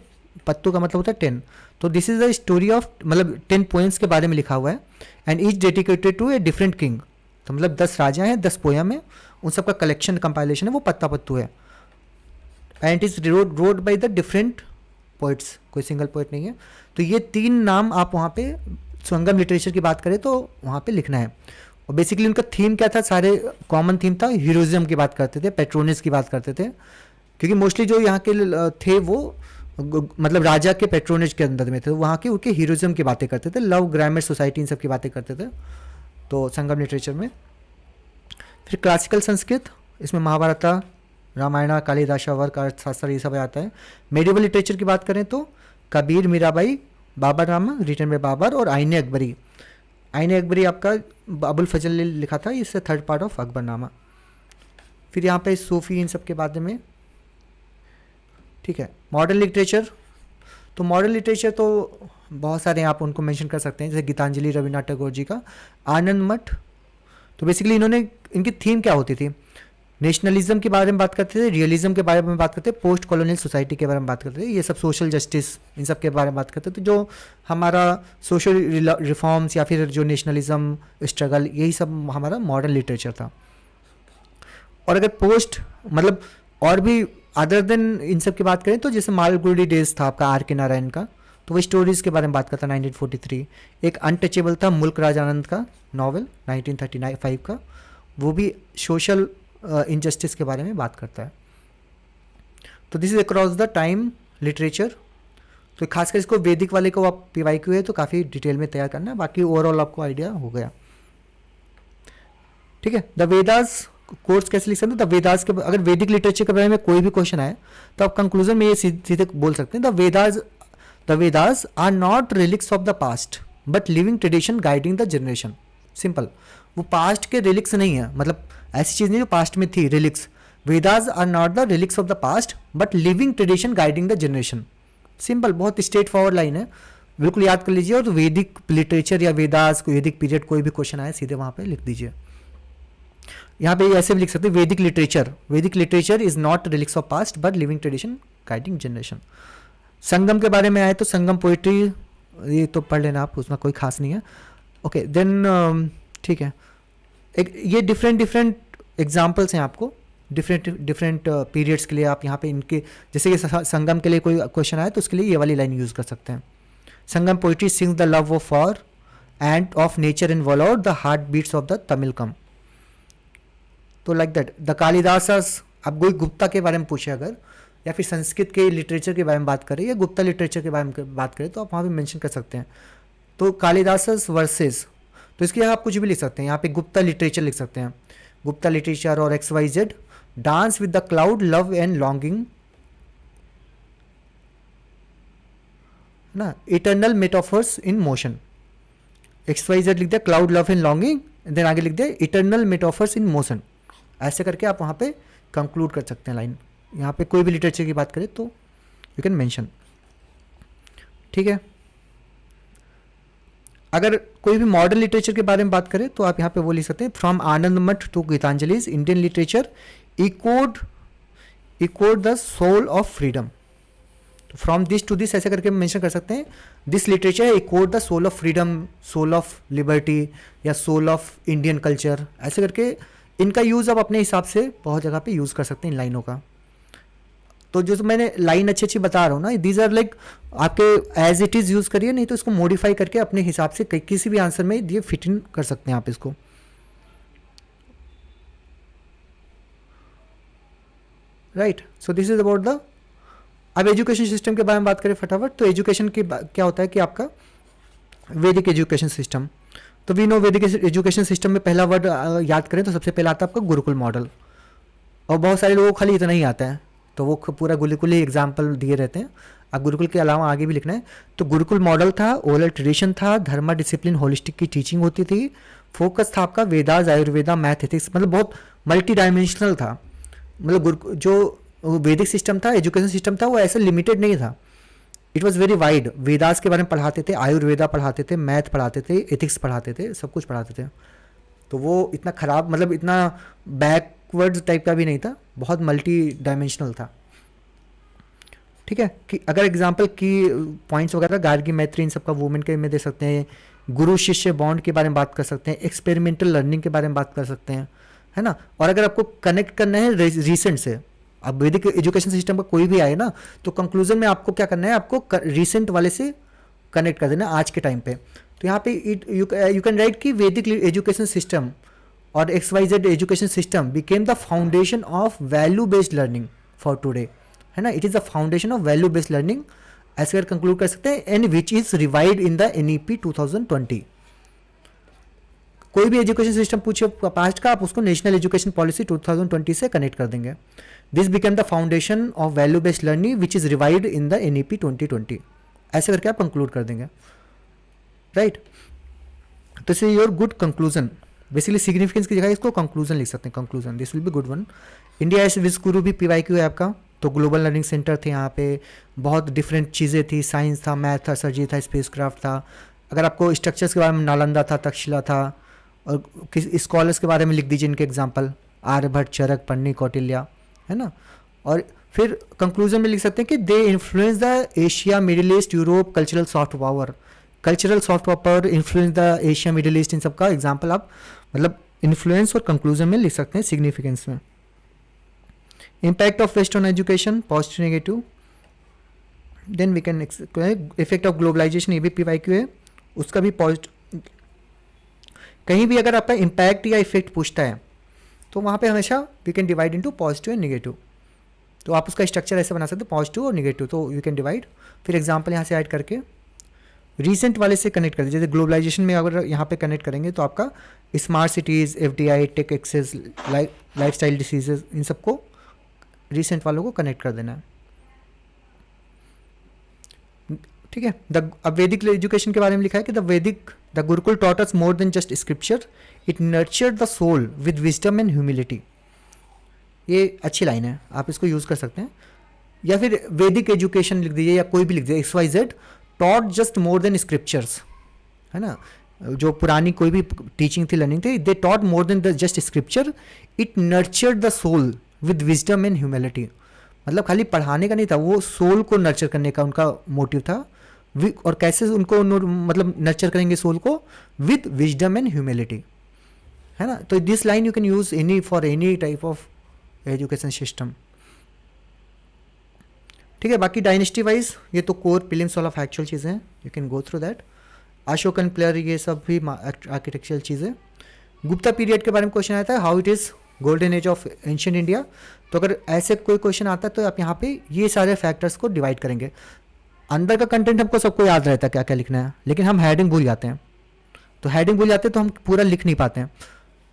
पत्तू का मतलब होता है 10। तो this is the story of, मतलब 10 पोएम्स के बारे में लिखा हुआ है, and each dedicated to a different king. तो मतलब 10 राजा हैं, 10 पोयम है, उन सबका कलेक्शन कंपाइलेशन है, वो पत्ता पत्तू है। And it is road by the different poets, कोई सिंगल पोइट नहीं है। तो ये 3 नाम आप वहाँ पे संगम लिटरेचर की बात करें तो वहाँ पे लिखना है। और बेसिकली उनका थीम क्या था? सारे कॉमन थीम था, हीरोइज्म की बात करते थे, पेट्रोनिस की बात करते थे, क्योंकि मोस्टली जो यहाँ के थे वो मतलब राजा के पेट्रोनेज के अंदर में थे, वहाँ के उनके हीरोइज्म की बातें करते थे, लव, ग्रामर, सोसाइटी, इन सब की बातें करते थे तो संगम लिटरेचर में। फिर क्लासिकल संस्कृत, इसमें महाभारत, रामायण, कालिदास, वर्क, अर्थशास्त्र, ये सब आता है। मेडिवल लिटरेचर की बात करें तो कबीर, मीराबाई, बाबर नामा रिटन बाय बाबर, और आईने अकबरी। आईने अकबरी आपका अबुल फजल ने लिखा था, इससे 3rd पार्ट ऑफ अकबरनामा। फिर यहाँ पे सूफी, इन सब के बारे में, ठीक है। मॉडर्न लिटरेचर, तो मॉडर्न लिटरेचर तो बहुत सारे आप उनको मेंशन कर सकते हैं, जैसे गीतांजलि रविन्द्रनाथ टैगोर जी का, आनंद मठ। तो बेसिकली इनकी थीम क्या होती थी? नेशनलिज्म के बारे में बात करते थे, रियलिज्म के बारे में बात करते थे, पोस्ट कॉलोनियल सोसाइटी के बारे में बात करते थे, ये सब सोशल जस्टिस, इन सब के बारे में बात करते थे। तो जो हमारा सोशल रिफॉर्म्स या फिर जो नेशनलिज्म स्ट्रगल, यही सब हमारा मॉडर्न लिटरेचर था। और अगर पोस्ट, मतलब और भी अदर देन इन सब की बात करें तो जैसे मालगुडी डेज था आपका R.K. नारायण का, तो वो स्टोरीज के बारे में बात करता 1943। एक अनटचेबल था मुल्क राज आनंद का नॉवल 1935 का, वो भी सोशल इनजस्टिस के बारे में बात करता है। तो this is across the time literature. तो खासकर इसको वैदिक वाले को आप PYQ है तो काफ़ी डिटेल में तैयार करना है, बाकी ओवरऑल आपको आइडिया हो गया, ठीक है। द वेदास कोर्स कैसे लिख सकते हैं? द वेदास के, अगर वैदिक लिटरेचर के बारे में कोई भी क्वेश्चन आए तो आप कंक्लूजन में ये सीधे बोल सकते हैं, the Vedas are not relics of the past but living tradition guiding the generation. Simple, वो पास्ट के रिलिक्स नहीं है, मतलब ऐसी चीज़ नहीं जो पास्ट में थी, relics. Vedas are not the relics of the past but living tradition guiding the generation. Simple, बहुत स्ट्रेट फॉरवर्ड लाइन है, बिल्कुल याद कर लीजिए। और वैदिक लिटरेचर या वेदास, वैदिक पीरियड, कोई भी क्वेश्चन आए सीधे वहाँ पे लिख दीजिए। यहाँ पे ऐसे भी लिख सकते हैं, Vedic literature is not relics of past but living tradition guiding generation. Sangam के बारे में आए तो संगम पोइट्री, ये तो पढ़ लेना आप, उसमें कोई खास नहीं है, ओके। देन ठीक है, एक ये डिफरेंट एग्जाम्पल्स हैं आपको डिफरेंट पीरियड्स के लिए। आप यहाँ पे इनके, जैसे कि संगम के लिए कोई क्वेश्चन आए तो उसके लिए ये वाली लाइन यूज़ कर सकते हैं। Sangam poetry sings the love of for and of nature in wall out the heart beats of the Tamilakam. तो लाइक दैट द कालिदासस, अब कोई गुप्ता के बारे में पूछे अगर, या फिर संस्कृत के लिटरेचर के बारे में बात करें या गुप्ता लिटरेचर के बारे में बात करें तो आप वहाँ पे मेंशन कर सकते हैं। तो कालिदासस वर्सेस, तो इसके लिए आप कुछ भी लिख सकते हैं, यहाँ पे गुप्ता लिटरेचर लिख सकते हैं, गुप्ता लिटरेचर और XYZ। Dance with the cloud, love and longing, ना, eternal metaphors in motion. XYZ लिख दिया, cloud, love and longing, then आगे लिख दिया इटर्नल मेटाफर्स इन मोशन। ऐसे करके आप वहाँ पे कंक्लूड कर सकते हैं लाइन। यहाँ पे कोई भी लिटरेचर की बात करें तो यू कैन मेंशन, ठीक है। अगर कोई भी मॉडर्न लिटरेचर के बारे में बात करें तो आप यहाँ पे वो लिख सकते हैं, from Anand Math to Gitanjali Indian literature echoed the soul of freedom. From this to this ऐसे करके मेंशन कर सकते हैं, this literature echoed the soul of freedom, soul of liberty या सोल ऑफ इंडियन कल्चर, ऐसे करके इनका यूज़ आप अपने हिसाब से बहुत जगह पे यूज़ कर सकते हैं इन लाइनों का। तो जो मैंने लाइन अच्छी अच्छी बता रहा हूँ ना, दीज आर लाइक आपके एज इट इज़ यूज़ करिए, नहीं तो इसको मॉडिफाई करके अपने हिसाब से किसी भी आंसर में ये फिट इन कर सकते हैं आप इसको, right. So this is about the, अब एजुकेशन सिस्टम के बारे में बात करें फटाफट। तो एजुकेशन की क्या होता है कि आपका वैदिक एजुकेशन सिस्टम, तो वी नो वैदिक एजुकेशन सिस्टम में पहला वर्ड याद करें तो सबसे पहला आता है आपका गुरुकुल मॉडल, और बहुत सारे लोगों को खाली इतना ही आता है तो वो पूरा गुरुकुल ही एग्जाम्पल दिए रहते हैं। अब गुरुकुल के अलावा आगे भी लिखना है, तो गुरुकुल मॉडल था, ओरल ट्रेडिशन था, धर्मा डिसिप्लिन होलिस्टिक की टीचिंग होती थी, फोकस था आपका वेदास आयुर्वेदा मैथ एथिक्स, मतलब बहुत मल्टी डायमेंशनल था। मतलब जो वैदिक सिस्टम था, एजुकेशन सिस्टम था, वो ऐसा लिमिटेड नहीं था, it was very wide. Vedas के बारे में पढ़ाते थे, आयुर्वेदा पढ़ाते थे, मैथ पढ़ाते थे, एथिक्स पढ़ाते थे, सब कुछ पढ़ाते थे। तो वो इतना ख़राब, मतलब इतना बैकवर्ड टाइप का भी नहीं था, बहुत मल्टी डायमेंशनल था, ठीक है। कि अगर एग्जांपल की पॉइंट्स वगैरह गार्गी मैत्री इन सबका वुमेन के में दे सकते हैं, गुरु शिष्य बॉन्ड के बारे में बात कर सकते हैं, एक्सपेरिमेंटल लर्निंग के बारे में बात कर सकते हैं, है ना। और अगर आपको कनेक्ट करना है रिसेंट से, अब वैदिक एजुकेशन सिस्टम का कोई भी आए ना, तो कंक्लूजन में आपको क्या करना है, आपको रिसेंट वाले से कनेक्ट कर देना आज के टाइम पे। तो यहाँ पे यू कैन राइट कि वैदिक एजुकेशन सिस्टम और XYZ education system became the foundation of value based learning for today, है ना। It is the foundation of value based learning, ऐसे कर कंक्लूड कर सकते हैं, and which is revived in the NEP 2020। कोई भी एजुकेशन सिस्टम पूछे पास्ट का, आप उसको नेशनल एजुकेशन पॉलिसी 2020 से कनेक्ट कर देंगे। This become the foundation of value based learning which is revived in the NEP 2020, ऐसे करके आप कंक्लूड कर देंगे, राइट। तो this is your good conclusion. Basically significance की जगह इसको कंक्लूजन लिख सकते हैं, conclusion, this will be good one. India as Vishwaguru भी PYQ है आपका, तो ग्लोबल लर्निंग सेंटर थे यहाँ पे, बहुत डिफरेंट चीज़ें थी, साइंस था, मैथ था, सर्जरी था, स्पेसक्राफ्ट था। अगर आपको स्ट्रक्चर्स के बारे में नालंदा था, तक्षशिला था, और किस स्कॉलर्स के बारे में लिख दीजिए इनके एग्जांपल, आर्यभट्ट, चरक, पन्नी, कौटिल्य, है ना। और फिर कंक्लूजन में लिख सकते हैं कि they influence the Asia, Middle East, Europe cultural soft power, cultural soft power influence the Asia, Middle East, इन सबका एग्जाम्पल आप मतलब इन्फ्लुएंस और कंक्लूजन में लिख सकते हैं, सिग्निफिकेंस में। Impact of west on education, positive negative, then we can effect of globalization, ये भी PYQ है, उसका भी पॉजिटिव। कहीं भी अगर आपका इम्पैक्ट या इफेक्ट पूछता है तो वहाँ पे हमेशा we can divide into positive and negative, तो आप उसका स्ट्रक्चर ऐसे बना सकते हैं, पॉजिटिव और नेगेटिव, तो यू कैन डिवाइड। फिर एग्जाम्पल यहाँ से ऐड करके रीसेंट वाले से कनेक्ट कर दीजिए, जैसे ग्लोबलाइजेशन में अगर यहाँ पे कनेक्ट करेंगे तो आपका smart cities, FDI, tech access, lifestyle diseases, इन सबको रिसेंट वालों को कनेक्ट कर देना है, ठीक है। अब वैदिक एजुकेशन के बारे में लिखा है कि the gurukul taught us more than just scripture, it nurtured the soul with wisdom and humility. ये अच्छी लाइन है, आप इसको यूज़ कर सकते हैं, या फिर वैदिक एजुकेशन लिख दीजिए, या कोई भी लिख दीजिए, XYZ taught just more than scriptures, है ना। जो पुरानी कोई भी टीचिंग थी, लर्निंग थी, they taught more than just scripture, it nurtured the soul with wisdom and humility. मतलब खाली पढ़ाने का नहीं था, वो सोल को नर्चर करने का उनका मोटिव था। और कैसे उनको मतलब नर्चर करेंगे सोल को, विद विजडम एंड ह्यूमिलिटी, है ना। तो this line you can use any for any type of education system, ठीक है। बाकी डायनेस्टी वाइज ये तो कोर प्रीलिम्स वाला फैक्चुअल चीज़ें हैं, you can go through that. Ashokan player, ये सब भी आर्किटेक्चरल चीज़ें। गुप्ता पीरियड के बारे में क्वेश्चन आता है, how it is golden age of ancient India. तो अगर ऐसे कोई क्वेश्चन आता है तो आप यहाँ पे ये सारे फैक्टर्स को डिवाइड करेंगे। अंदर का कंटेंट हमको सबको याद रहता है क्या क्या लिखना है, लेकिन हम हेडिंग भूल जाते हैं, तो हेडिंग भूल जाते हैं तो हम पूरा लिख नहीं पाते हैं,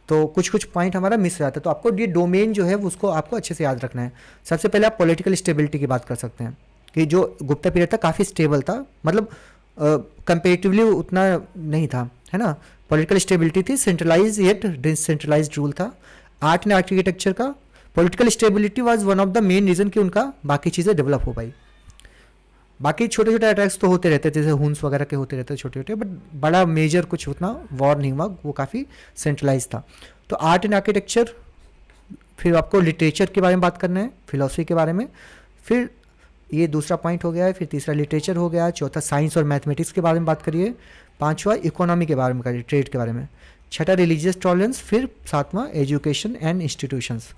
तो कुछ कुछ पॉइंट हमारा मिस जाता है। तो आपको ये डोमेन जो है उसको आपको अच्छे से याद रखना है। सबसे पहले आप पॉलिटिकल स्टेबिलिटी की बात कर सकते हैं कि जो गुप्ता पीरियड था काफ़ी स्टेबल था, मतलब कंपेरेटिवली उतना नहीं था, है ना। पॉलिटिकल स्टेबिलिटी थी, सेंट्रलाइज येट डिसेंट्रलाइज्ड रूल था। आर्ट एंड आर्किटेक्चर का political stability was one of the main reason कि उनका बाकी चीज़ें डेवलप हो पाई। बाकी छोटे छोटे अटैक्स तो होते रहते थे, जैसे हुन्स वगैरह के होते रहते छोटे छोटे, बट बड़ा मेजर कुछ उतना वॉर नहीं हुआ, वो काफ़ी सेंट्रलाइज था। तो आर्ट एंड आर्किटेक्चर, फिर आपको लिटरेचर के बारे में बात करना है, फिलोसफी के बारे में, फिर ये दूसरा पॉइंट हो गया है, फिर तीसरा लिटरेचर हो गया, चौथा साइंस और मैथमेटिक्स के बारे में बात करिए, पांचवा इकोनॉमी के बारे में करिए, ट्रेड के बारे में, छठा रिलीजियस टॉलरेंस, फिर सातवां एजुकेशन एंड इंस्टीट्यूशंस।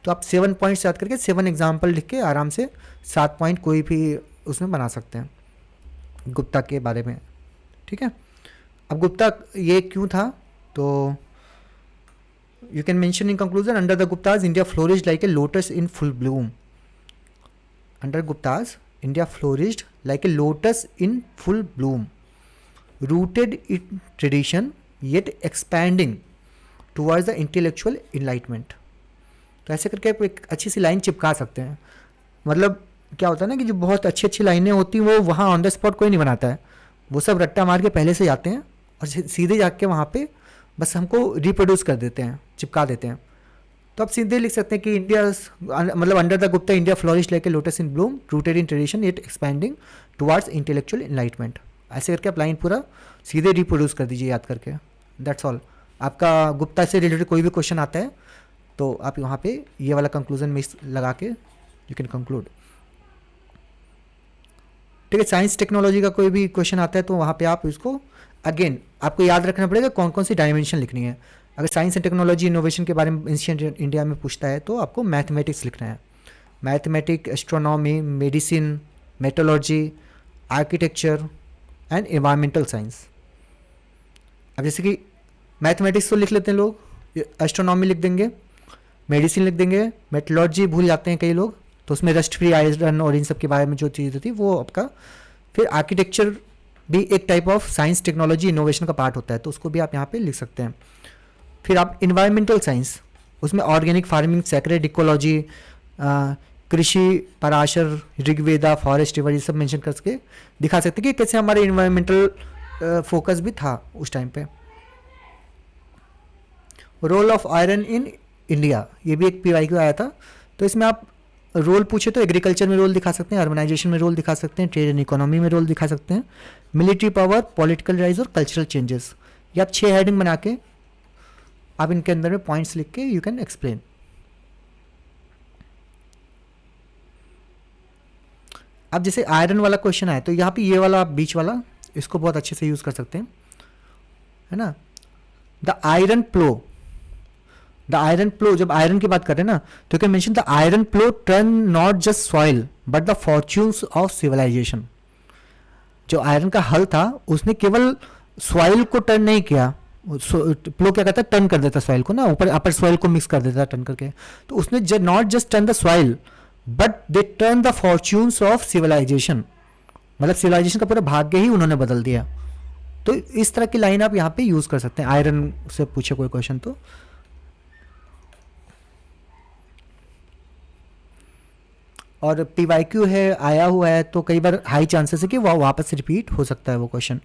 तो आप 7 पॉइंट्स याद करके 7 एग्जाम्पल लिख के आराम से 7 पॉइंट कोई भी उसमें बना सकते हैं गुप्ता के बारे में, ठीक है। अब गुप्ता ये क्यों था, तो you can mention in conclusion, under the Gupta's India flourished like a lotus in full Bloom. Under Gupta's India flourished like a lotus in full Bloom, rooted in tradition yet expanding towards the intellectual enlightenment. तो ऐसे करके आप एक अच्छी सी line चिपका सकते हैं। मतलब क्या होता है ना कि जो बहुत अच्छी अच्छी लाइनें होती हैं वो वहाँ ऑन द स्पॉट कोई नहीं बनाता है, वो सब रट्टा मार के पहले से जाते हैं और सीधे जाके वहाँ पे बस हमको रिप्रोड्यूस कर देते हैं, चिपका देते हैं। तो आप सीधे लिख सकते हैं कि इंडिया, मतलब under the Gupta India flourish like a lotus in Bloom, rooted in tradition it expanding towards intellectual enlightenment. ऐसे करके आप लाइन पूरा सीधे रिप्रोड्यूस कर दीजिए याद करके, दैट्स ऑल। आपका गुप्ता से रिलेटेड कोई भी क्वेश्चन आता है तो आप वहाँ पे ये वाला कंक्लूजन में लगा के यू कैन कंक्लूड, ठीक है। साइंस टेक्नोलॉजी का कोई भी क्वेश्चन आता है तो वहाँ पे आप इसको अगेन आपको याद रखना पड़ेगा कौन कौन सी डायमेंशन लिखनी है। अगर साइंस एंड टेक्नोलॉजी इनोवेशन के बारे में एंशिएंट इंडिया में पूछता है तो आपको मैथमेटिक्स लिखना है, mathematic, astronomy, medicine, मेटोलॉजी, architecture and environmental science. अब जैसे कि मैथमेटिक्स तो लिख लेते हैं लोग, एस्ट्रोनॉमी लिख देंगे, मेडिसिन लिख देंगे, मेटोलॉजी भूल जाते हैं कई लोग, तो उसमें रस्ट फ्री आयरन और इन सब के बारे में जो चीज़ होती है वो आपका। फिर आर्किटेक्चर भी एक type of science technology innovation का पार्ट होता है, तो उसको भी आप यहाँ पे लिख सकते हैं। फिर आप इन्वायरमेंटल साइंस, उसमें ऑर्गेनिक फार्मिंग, सेक्रेड इकोलॉजी, कृषि, पराशर, ऋग्वेदा, फॉरेस्ट रिवर, ये सब मेंशन करके दिखा सकते हैं कि कैसे हमारे इन्वायरमेंटल फोकस भी था उस टाइम पे। Role of iron in India, ये भी एक PYQ आया था, तो इसमें आप रोल पूछे तो एग्रीकल्चर में रोल दिखा सकते हैं, अर्बनाइजेशन में रोल दिखा सकते हैं, ट्रेड एंड इकोनॉमी में रोल दिखा सकते हैं, मिलिट्री पावर, पॉलिटिकल राइज और कल्चरल चेंजेस। ये आप 6 हेडिंग बना के आप इनके अंदर में पॉइंट्स लिख के यू कैन एक्सप्लेन। अब जैसे आयरन वाला क्वेश्चन आया तो यहाँ पे ये वाला बीच वाला इसको बहुत अच्छे से यूज कर सकते हैं, है ना। The iron plough, the iron plough, जब आयरन की बात कर रहे हैं ना तो can mention the iron plough turn not just soil but the fortunes of civilization. जो आयरन का हल था उसने केवल सॉइल को टर्न नहीं किया, प्लो क्या करता है, टर्न कर देता सॉइल को ना, ऊपर अपर सॉइल को मिक्स कर देता टर्न करके, तो उसने not just turn the soil but they turn the fortunes of civilization, मतलब सिविलाइजेशन का पूरा भाग्य ही उन्होंने बदल दिया। तो इस तरह की लाइन आप यहाँ पे यूज कर सकते हैं, आयरन से पूछे कोई क्वेश्चन तो। और PYQ है, आया हुआ है, तो कई बार हाई चांसेस है कि वो वापस रिपीट हो सकता है वो क्वेश्चन।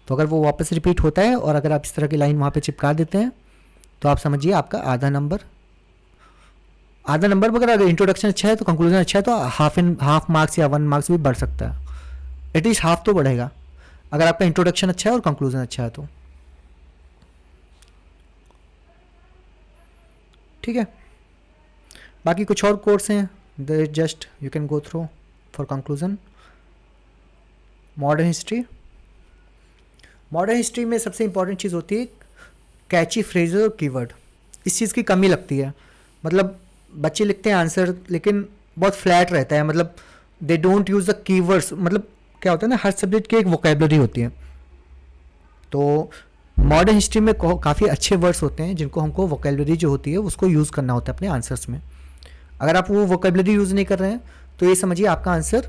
तो अगर वो वापस रिपीट होता है और अगर आप इस तरह की लाइन वहाँ पे चिपका देते हैं तो आप समझिए आपका आधा नंबर, अगर इंट्रोडक्शन अच्छा है तो कंक्लूजन अच्छा है तो हाफ मार्क्स या 1 मार्क्स भी बढ़ सकता है, एटलीस्ट हाफ तो बढ़ेगा अगर आपका इंट्रोडक्शन अच्छा है और कंक्लूजन अच्छा है तो, ठीक है। बाकी कुछ और कोर्स हैं, they just you can go through for conclusion। Modern history में सबसे इंपॉर्टेंट चीज़ होती है कैची फ्रेजेस और कीवर्ड। इस चीज़ की कमी लगती है, मतलब बच्चे लिखते हैं आंसर लेकिन बहुत फ्लैट रहता है, मतलब they don't use the keywords. मतलब क्या होता है ना, हर सब्जेक्ट की एक वोकेबलरी होती है, तो मॉडर्न हिस्ट्री में काफ़ी अच्छे वर्ड्स होते हैं जिनको हमको वोकेबलरी जो होती है उसको यूज़ करना होता है अपने आंसर्स में। अगर आप वो वोकेबलरी यूज़ नहीं कर रहे हैं तो ये समझिए आपका आंसर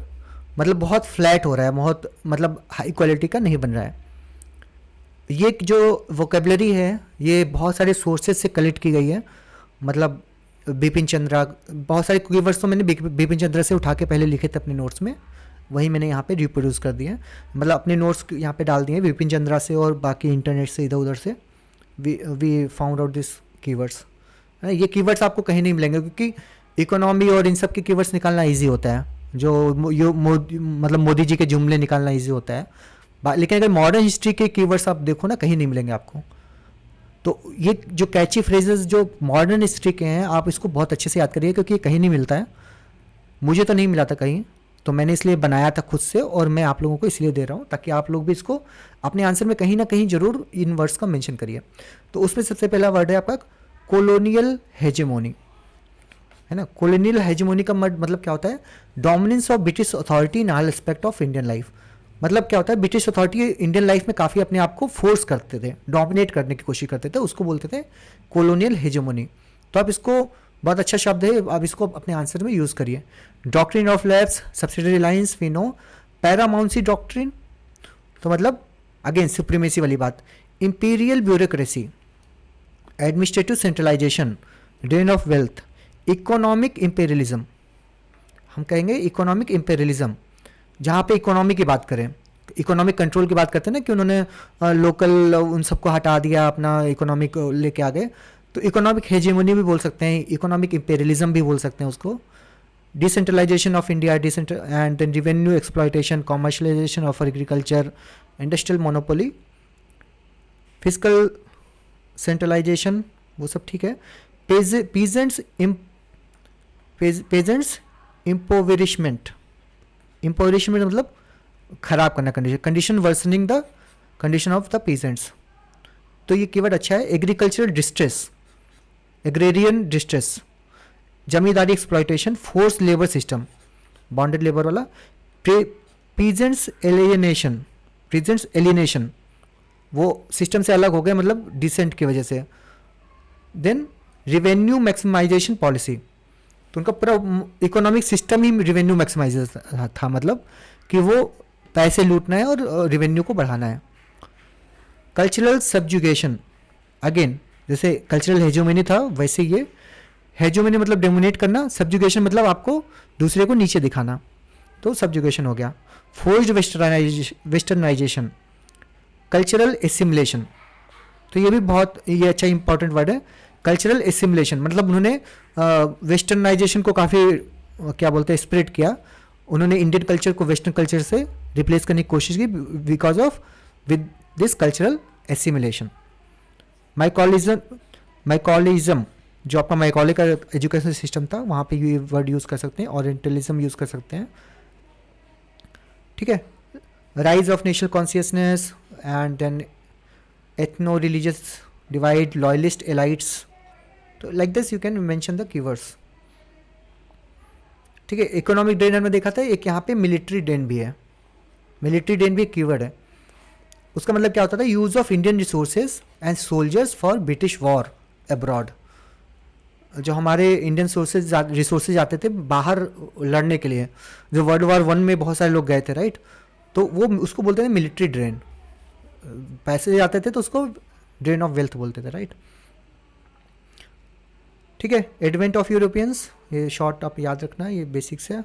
मतलब बहुत फ्लैट हो रहा है, बहुत मतलब हाई क्वालिटी का नहीं बन रहा है। ये जो वोकेबलरी है ये बहुत सारे सोर्सेज से कलेक्ट की गई है, मतलब बिपिन चंद्रा, बहुत सारे कीवर्ड्स तो मैंने बिपिन चंद्रा से उठा के पहले लिखे थे अपने नोट्स में, वही मैंने यहाँ पे रिप्रोड्यूस कर दिए, मतलब अपने नोट्स यहाँ पे डाल दिए बिपिन चंद्रा से और बाकी इंटरनेट से इधर उधर से we found out this keywords. ये कीवर्ड्स आपको कहीं नहीं मिलेंगे क्योंकि इकोनॉमी और इन सब के कीवर्ड्स निकालना इजी होता है, जो मतलब मोदी जी के जुमले निकालना इजी होता है। लेकिन अगर मॉडर्न हिस्ट्री के कीवर्ड्स आप देखो ना, कहीं नहीं मिलेंगे आपको। तो ये जो कैची फ्रेजेस जो मॉडर्न हिस्ट्री के हैं, आप इसको बहुत अच्छे से याद करिए, क्योंकि ये कहीं नहीं मिलता है। मुझे तो नहीं मिला था कहीं, तो मैंने इसलिए बनाया था खुद से, और मैं आप लोगों को इसलिए दे रहा हूँ ताकि आप लोग भी इसको अपने आंसर में कहीं ना कहीं जरूर इन वर्ड्स का मेंशन करिए। तो उसमें सबसे पहला वर्ड है आपका कॉलोनियल हेजेमोनी, है ना। कॉलोनियल हेजेमोनी का मतलब क्या होता है? Dominance of British authority in all aspect of Indian life. मतलब क्या होता है? ब्रिटिश अथॉरिटी इंडियन लाइफ में काफ़ी अपने आप को फोर्स करते थे, डोमिनेट करने की कोशिश करते थे, उसको बोलते थे कॉलोनियल हेजेमोनी। तो आप इसको, बहुत अच्छा शब्द है, आप इसको अपने आंसर में यूज़ करिए। Doctrine of lapse, subsidiary lines, we know. Paramountcy doctrine, तो मतलब अगेन सुप्रीमेसी वाली बात। Imperial bureaucracy, administrative centralization, drain of wealth, economic imperialism. हम कहेंगे इकोनॉमिक इंपेरियलिज्म, जहाँ पे इकोनॉमी की बात करें, इकोनॉमिक कंट्रोल की बात करते हैं ना, कि उन्होंने लोकल उन सबको हटा दिया, अपना इकोनॉमिक लेके आ गए। तो इकोनॉमिक हेजेमोनी भी बोल सकते हैं, इकोनॉमिक इंपेरियलिज्म भी बोल सकते हैं उसको। Decentralization of India, and then revenue exploitation, commercialization of agriculture, industrial monopoly, physical centralization, वो सब ठीक है। पीजेंट्स इम्पोवरिशमेंट, इम्पोवरिशमेंट मतलब खराब करना condition, condition worsening the condition of the peasants. तो ये कीवर्ड अच्छा है। Agricultural distress, agrarian distress, zamindari exploitation, force labour system, bonded labour वाला। पीजेंट्स एलियनेशन, पीजेंट्स एलियनेशन, वो सिस्टम से अलग हो गए, मतलब डिसेंट की वजह से। देन रिवेन्यू मैक्सिमाइजेशन पॉलिसी, तो उनका पूरा इकोनॉमिक सिस्टम ही रिवेन्यू मैक्सिमाइजेशन था, मतलब कि वो पैसे लूटना है और रिवेन्यू को बढ़ाना है। कल्चरल सब्जुगेशन, अगेन जैसे कल्चरल हेजोमेनी था, वैसे ये हेजोमेनी मतलब डोमिनेट करना, सब्जुगेशन मतलब आपको दूसरे को नीचे दिखाना, तो सब्जुगेशन हो गया। फोर्स्ड वेस्टर्नाइजेशन, कल्चरल एसिमुलेशन, तो ये भी बहुत ये अच्छा इंपॉर्टेंट वर्ड है। कल्चरल एसिमुलेशन मतलब उन्होंने वेस्टर्नाइजेशन को काफ़ी क्या बोलते हैं स्प्रेड किया, उन्होंने इंडियन कल्चर को वेस्टर्न कल्चर से रिप्लेस करने की कोशिश की because of with this cultural assimilation. Macaulayism, जो आपका माइकॉले का एजुकेशन सिस्टम था, वहाँ पे ये वर्ड यूज़ कर सकते हैं। ओरिएंटलिज्म यूज़ कर सकते हैं, ठीक है। Rise of national consciousness, and then ethno religious divide, loyalist elites, तो like this you can mention the keywords, ठीक है। इकोनॉमिक ड्रेन में देखा था, एक यहाँ पे मिलिट्री ड्रेन भी है, मिलिट्री ड्रेन भी एक कीवर्ड है। उसका मतलब क्या होता था? Use of Indian resources and soldiers for British war abroad, जो हमारे इंडियन रिसोर्सेज आते थे बाहर लड़ने के लिए, जो वर्ल्ड वॉर 1 में बहुत सारे लोग गए थे, राइट, तो वो उसको बोलते थे मिलिट्री ड्रेन। पैसे आते थे तो उसको ड्रेन ऑफ वेल्थ बोलते थे, राइट, ठीक है। एडवेंट ऑफ यूरोपियंस, ये शॉर्ट आप याद रखना, ये बेसिक्स है।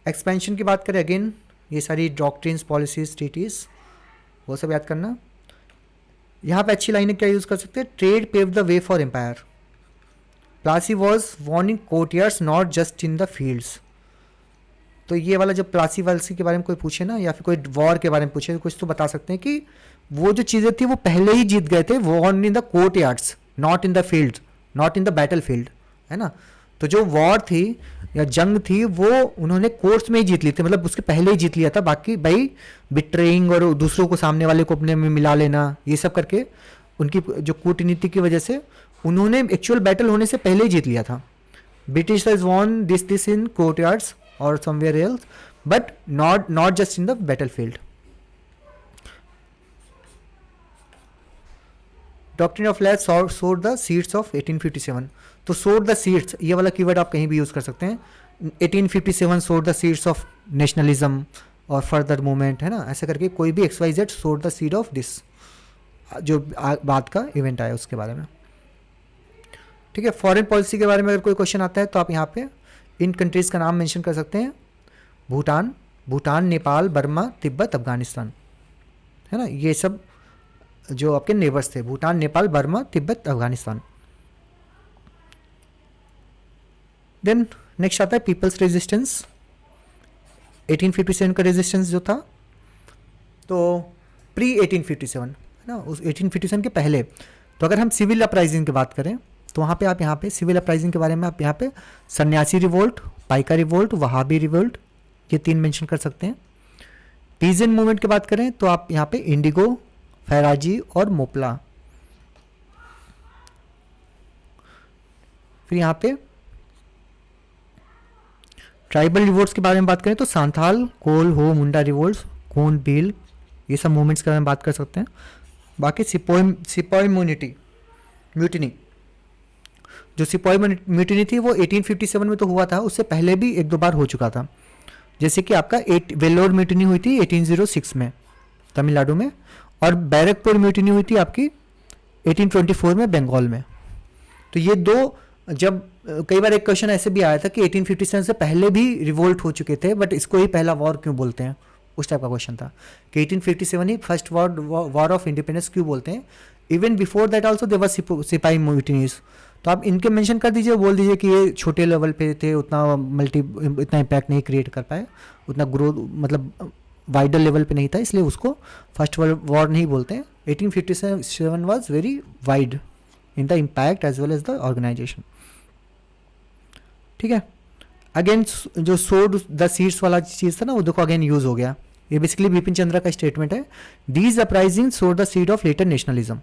एक्सपेंशन की बात करें, अगेन ये सारी डॉक्ट्रिन्स, पॉलिसीज, ट्रीटीज, वो सब याद करना। यहाँ पे अच्छी लाइनें क्या यूज़ कर सकते हैं? Trade pave the way for empire, Plassey was won in courtyards not just in the fields. तो ये वाला जब प्लासी वालसी के बारे में कोई पूछे ना, या फिर कोई वॉर के बारे में पूछे, तो कुछ तो बता सकते हैं कि वो जो चीज़ें थी वो पहले ही जीत गए थे, von in the courtyards not in the field, not in the battle field, है ना। तो जो वॉर थी या जंग थी वो उन्होंने कोर्ट्स में ही जीत ली थी, मतलब उसके पहले ही जीत लिया था। बाकी भाई बिट्रेइंग और दूसरों को, सामने वाले को अपने में मिला लेना, ये सब करके उनकी जो कूटनीति की वजह से उन्होंने एक्चुअल बैटल होने से पहले ही जीत लिया था। British has won this in courtyards और somewhere else, but not just in the battle field. Doctrine of lapse sowed the seeds of 1857, तो सोड द सीड्स, ये वाला कीवर्ड आप कहीं भी यूज़ कर सकते हैं। 1857 सोड द सीड्स ऑफ नेशनलिज्म और फर्दर मूवमेंट, है ना, ऐसा करके कोई भी XYZ सोड द सीड ऑफ दिस, जो बाद का इवेंट आया उसके बारे में, ठीक है। फॉरेन पॉलिसी के बारे में अगर कोई क्वेश्चन आता है तो आप यहाँ पे इन कंट्रीज़ का नाम मेंशन कर सकते हैं। भूटान, नेपाल, बर्मा, तिब्बत, अफगानिस्तान, है ना, ये सब जो आपके नेबर्स थे, Bhutan, Nepal, Burma, Tibet, Afghanistan. Then next आता है पीपल्स रेजिस्टेंस, 1857 का रेजिस्टेंस जो था, तो प्री 1857 है ना, उस 1857 के पहले। तो अगर हम सिविल अपराइजिंग की बात करें तो वहाँ पे आप यहाँ पे सिविल अपराइजिंग के बारे में आप यहाँ पे sanyasi revolt, Paika revolt, Wahabi revolt, ये 3 मेंशन कर सकते हैं। पीजन मूवमेंट की बात करें तो आप यहाँ पे इंडिगो, फैराजी और मोपला। फिर यहाँ पे ट्राइबल रिवोल्ट्स के बारे में बात करें तो सांथाल, कोल, हो, मुंडा रिवोल्ट्स, कोन, भील, ये सब मूवमेंट्स के बारे में बात कर सकते हैं। बाकी सिपाही म्यूटिनी, जो सिपाही म्यूटिनी थी वो 1857 में तो हुआ था, उससे पहले भी 1-2 बार हो चुका था। जैसे कि आपका वेल्लोर म्यूटिनी हुई थी 1806 में तमिलनाडु में, और बैरकपुर म्यूटिनी हुई थी आपकी 1824 में बंगाल में। तो ये दो, जब कई बार एक क्वेश्चन ऐसे भी आया था कि 1857 से पहले भी रिवोल्ट हो चुके थे, बट इसको ही पहला वॉर क्यों बोलते हैं, उस टाइप का क्वेश्चन था कि 1857 ही फर्स्ट वॉर ऑफ इंडिपेंडेंस क्यों बोलते हैं। इवन बिफोर दैट ऑल्सो देवर सिपाही म्यूटिनीज। तो आप इनके मेंशन कर दीजिए, बोल दीजिए कि ये छोटे लेवल पे थे, उतना इतना इम्पैक्ट नहीं क्रिएट कर पाए, उतना ग्रोथ मतलब वाइडर लेवल पे नहीं था, इसलिए उसको फर्स्ट वर्ल्ड वॉर नहीं बोलते हैं। 1857 was very wide in the impact as well as the organization. ठीक है, अगेन जो सोड द सीड्स वाला चीज़ था ना, वो देखो अगेन यूज़ हो गया। ये बेसिकली बिपिन चंद्रा का स्टेटमेंट है, these uprising sowed the seed of later nationalism.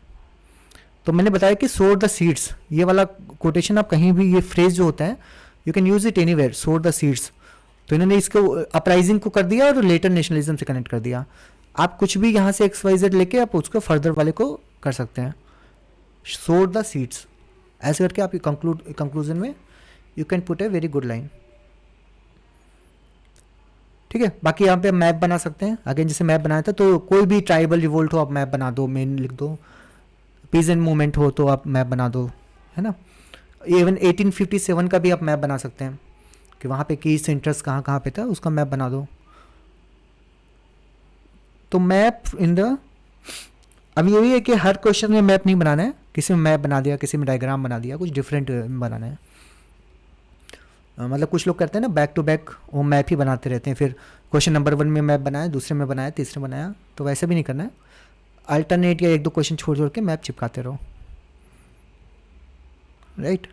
तो मैंने बताया कि सोड द सीड्स, ये वाला कोटेशन आप कहीं भी, ये फ्रेज जो होता है you can use it anywhere, सोड द सीड्स। तो इन्होंने इसको अपराइजिंग को कर दिया और लेटर नेशनलिज्म से कनेक्ट कर दिया। आप कुछ भी यहाँ से XYZ लेके आप उसको फर्दर वाले को कर सकते हैं, सोड द सीड्स ऐसे करके आप कंक्लूजन में you can put a very good line. ठीक है, बाकी यहाँ पे मैप बना सकते हैं। अगेन जैसे मैप बनाया था, तो कोई भी ट्राइबल रिवोल्ट हो आप मैप बना दो, मेन लिख दो, पीजेंट मूवमेंट हो तो आप मैप बना दो, है ना। इवन 1857 का भी आप मैप बना सकते हैं कि वहाँ पे की सेंटर्स कहाँ कहाँ पे था, उसका मैप बना दो। तो मैप इन द, अब ये भी है कि हर क्वेश्चन में मैप नहीं बनाना है, किसी में मैप बना दिया, किसी में डायग्राम बना दिया, कुछ डिफरेंट बनाना है। मतलब कुछ लोग करते हैं ना बैक टू बैक वो मैप ही बनाते रहते हैं, फिर क्वेश्चन नंबर 1 में मैप बनाया, दूसरे में बनाया, तीसरे में बनाया, तो वैसे भी नहीं करना है। अल्टरनेट या 1-2 क्वेश्चन छोड़ छोड़ के मैप चिपकाते रहो, राइट।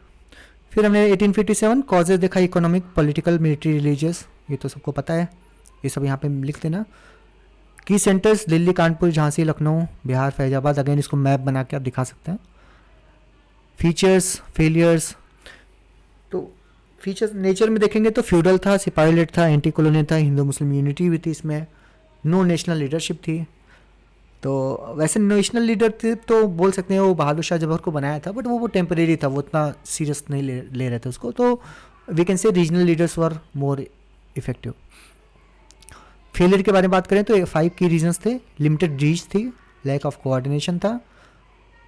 फिर हमने 1857 कॉजेज देखा, इकोनॉमिक, पॉलिटिकल, मिलिट्री, रिलीजियस, ये तो सबको पता है, ये सब यहाँ पे लिख देना। की सेंटर्स दिल्ली, कानपुर, झांसी, लखनऊ, बिहार, फैजाबाद, अगेन इसको मैप बना के आप दिखा सकते हैं। फीचर्स, फेलियर्स, तो फीचर्स नेचर में देखेंगे तो फ्यूडल था, सिपाही लेट था, एंटी कॉलोनियल था, हिंदू मुस्लिम यूनिटी भी थी इसमें, नो नेशनल लीडरशिप थी। तो वैसे नेशनल लीडर थे तो बोल सकते हैं वो बहादुर शाह जफर को बनाया था, बट वो टेम्परेरी था, वो इतना सीरियस नहीं ले रहे थे उसको। तो we can say regional leaders were more effective. Failure के बारे में बात करें तो 5 की रीजंस थे, लिमिटेड रीच थी, लैक ऑफ कोऑर्डिनेशन था।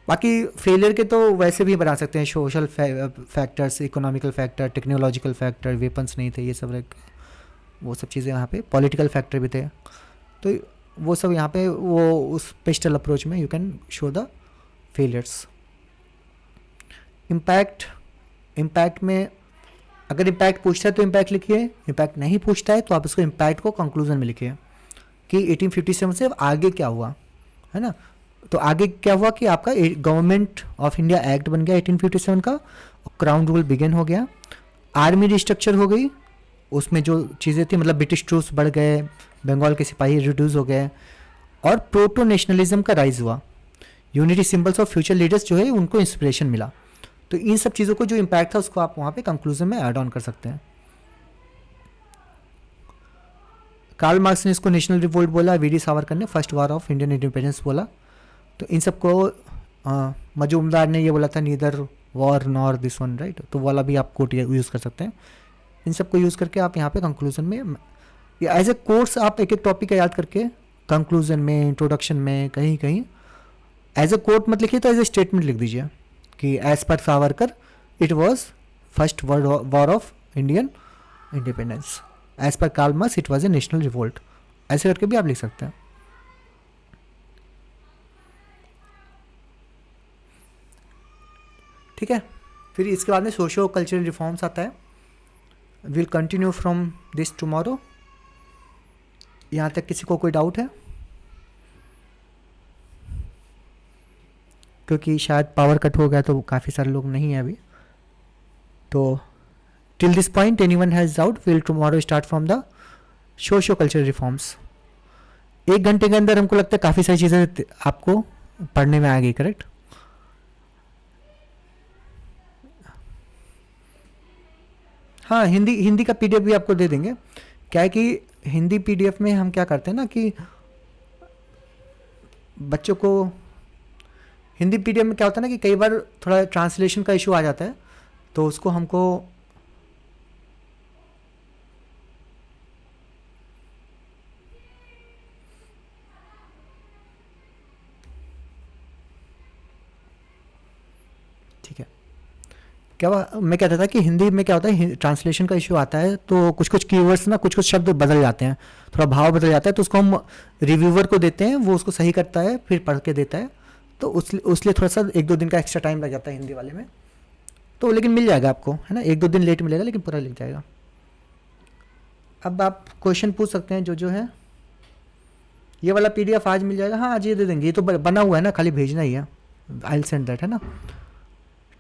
बाकी फेलियर के तो वैसे भी बना सकते हैं, social factors, economical factor, technological factor, weapons नहीं थे, ये सब वो सब चीज़ें यहाँ पे, पॉलिटिकल फैक्टर भी थे, तो वो सब यहाँ पे वो उस पेस्टल अप्रोच में you can show the failures. Impact में अगर इम्पैक्ट पूछता है तो इम्पैक्ट लिखिए, इम्पैक्ट नहीं पूछता है तो आप उसको इम्पैक्ट को कंक्लूजन में लिखिए कि 1857 से आगे क्या हुआ, है ना। तो आगे क्या हुआ कि आपका गवर्नमेंट ऑफ इंडिया एक्ट बन गया 1857 का, क्राउन रूल बिगिन हो गया, आर्मी रिस्ट्रक्चर हो गई, उसमें जो चीज़ें थी मतलब ब्रिटिश ट्रूप्स बढ़ गए, बंगाल के सिपाही रिड्यूस हो गए, और प्रोटो नेशनलिज्म का राइज हुआ, unity symbols of future leaders जो है उनको इंस्पिरेशन मिला। तो इन सब चीज़ों को जो इम्पैक्ट था उसको आप वहाँ पे कंक्लूजन में ऐड ऑन कर सकते हैं। कार्ल मार्क्स ने इसको नेशनल रिवोल्ट बोला, वीडी सावरकर ने first war of Indian independence बोला। तो इन सबको मजूमदार ने ये बोला था neither war nor this one, right. तो वाला भी आप कोट यूज़ कर सकते हैं। इन सबको यूज़ करके आप यहाँ पे कंक्लूजन में एज ए कोर्स आप एक एक टॉपिक का याद करके कंक्लूजन में, इंट्रोडक्शन में, कहीं कहीं एज ए कोट मत लिखिए, तो एज ए स्टेटमेंट लिख दीजिए कि as per Savarkar it was first war of Indian independence, as per Karl Marx it was a national revolt, ऐसे करके भी आप लिख सकते हैं। ठीक है, फिर इसके बाद में सोशो कल्चरल रिफॉर्म्स आता है। Will continue from this tomorrow. यहाँ तक किसी को कोई डाउट है? क्योंकि शायद पावर कट हो गया तो काफ़ी सारे लोग नहीं हैं अभी। तो till this point anyone has doubt, will tomorrow start from the socio cultural reforms. 1 घंटे के अंदर हमको लगता है काफ़ी सारी चीज़ें आपको पढ़ने में आ गई, करेक्ट? हाँ, हिंदी हिंदी का पीडीएफ भी आपको दे देंगे। क्या है कि हिंदी पीडीएफ में हम क्या करते हैं ना कि बच्चों को हिंदी पीडीएफ में क्या होता है ना कि कई बार थोड़ा ट्रांसलेशन का इशू आ जाता है, तो उसको हमको ठीक है। मैं कहता था कि हिंदी में क्या होता है, ट्रांसलेशन का इशू आता है तो कुछ कुछ कीवर्ड्स ना, कुछ कुछ शब्द बदल जाते हैं, थोड़ा भाव बदल जाता है, तो उसको हम रिव्यूवर को देते हैं, वो उसको सही करता है, फिर पढ़ के देता है। तो उसलिए थोड़ा सा 1-2 दिन का एक्स्ट्रा टाइम लग जाता है हिंदी वाले में। तो लेकिन मिल जाएगा आपको, है ना, 1-2 दिन लेट मिलेगा लेकिन पूरा लिख जाएगा। अब आप क्वेश्चन पूछ सकते हैं जो जो है। ये वाला पीडीएफ आज मिल जाएगा? हाँ, आज ये दे देंगे, ये तो बना हुआ है ना, खाली भेजना ही है। आई विल सेंड दैट, है ना।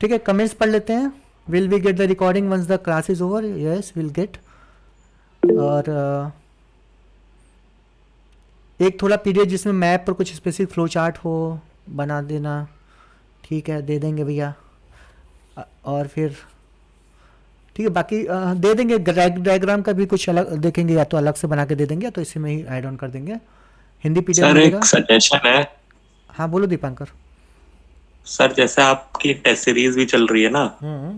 ठीक है, कमेंट्स पढ़ लेते हैं। Will we get the recording once the class is over? Yes, will get. और एक थोड़ा पीडीएफ जिसमें मैप पर कुछ स्पेसिफिक फ्लो चार्ट हो, बना देना। ठीक है, दे देंगे भैया। और फिर ठीक है, बाकी दे देंगे। डायग्राम का भी कुछ अलग देखेंगे, या तो अलग से बना के दे देंगे या तो इसी में ही ऐड ऑन कर देंगे। हिंदी पीडीएफ सर मिलेगा। एक सजेशन है। हाँ, बोलो दीपांकर। सर जैसे आपकी टेस्ट सीरीज भी चल रही है ना, हम्म।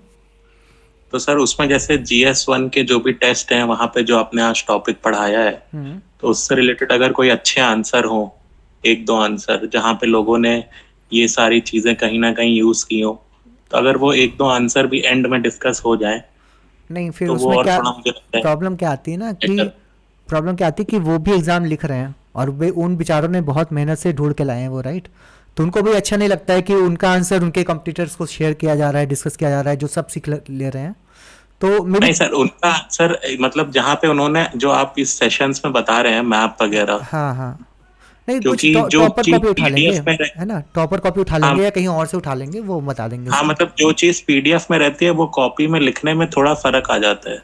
तो सर उसमें जैसे GS1 के जो भी टेस्ट हैं वहां पे जो आपने आज टॉपिक पढ़ाया है, हम्म। तो उससे रिलेटेड अगर कोई अच्छे आंसर हो, 1-2 आंसर जहाँ पे लोगों ने ये सारी चीजें कहीं ना कहीं यूज की हो, तो अगर वो 1-2 आंसर भी एंड में डिस्कस हो जाए नहीं, फिर तो वो उसमें और क्या थोड़ा मुझे लगता है प्रॉब्लम क्या आती है ना कि बेटर। प्रॉब्लम क्या आती है कि वो भी एग्ज़ाम लिख रहे हैं और वे उन बेचारों ने बहुत मेहनत से ढूंढ के लाए हैं वो, राइट? तो उनको भी अच्छा नहीं लगता है कि उनका आंसर उनके कॉम्पिटिटर्स को शेयर किया जा रहा है, डिस्कस किया जा रहा है, जो सब सीख ले रहे हैं। तो मे बी नहीं सर, उनका आंसर मतलब जहाँ पे उन्होंने जो आप इस सेशंस में बता रहे हैं मैप वगैरह, हाँ हाँ, नहीं कुछ क्योंकि जो टॉपर चीज कॉपी उठा लेंगे, PDF में है ना, टॉपर कॉपी उठा हाँ लेंगे या कहीं और से उठा लेंगे, वो बता देंगे हाँ, उसमें। मतलब जो चीज PDF में रहती है वो कॉपी में लिखने में थोड़ा फर्क आ जाता है,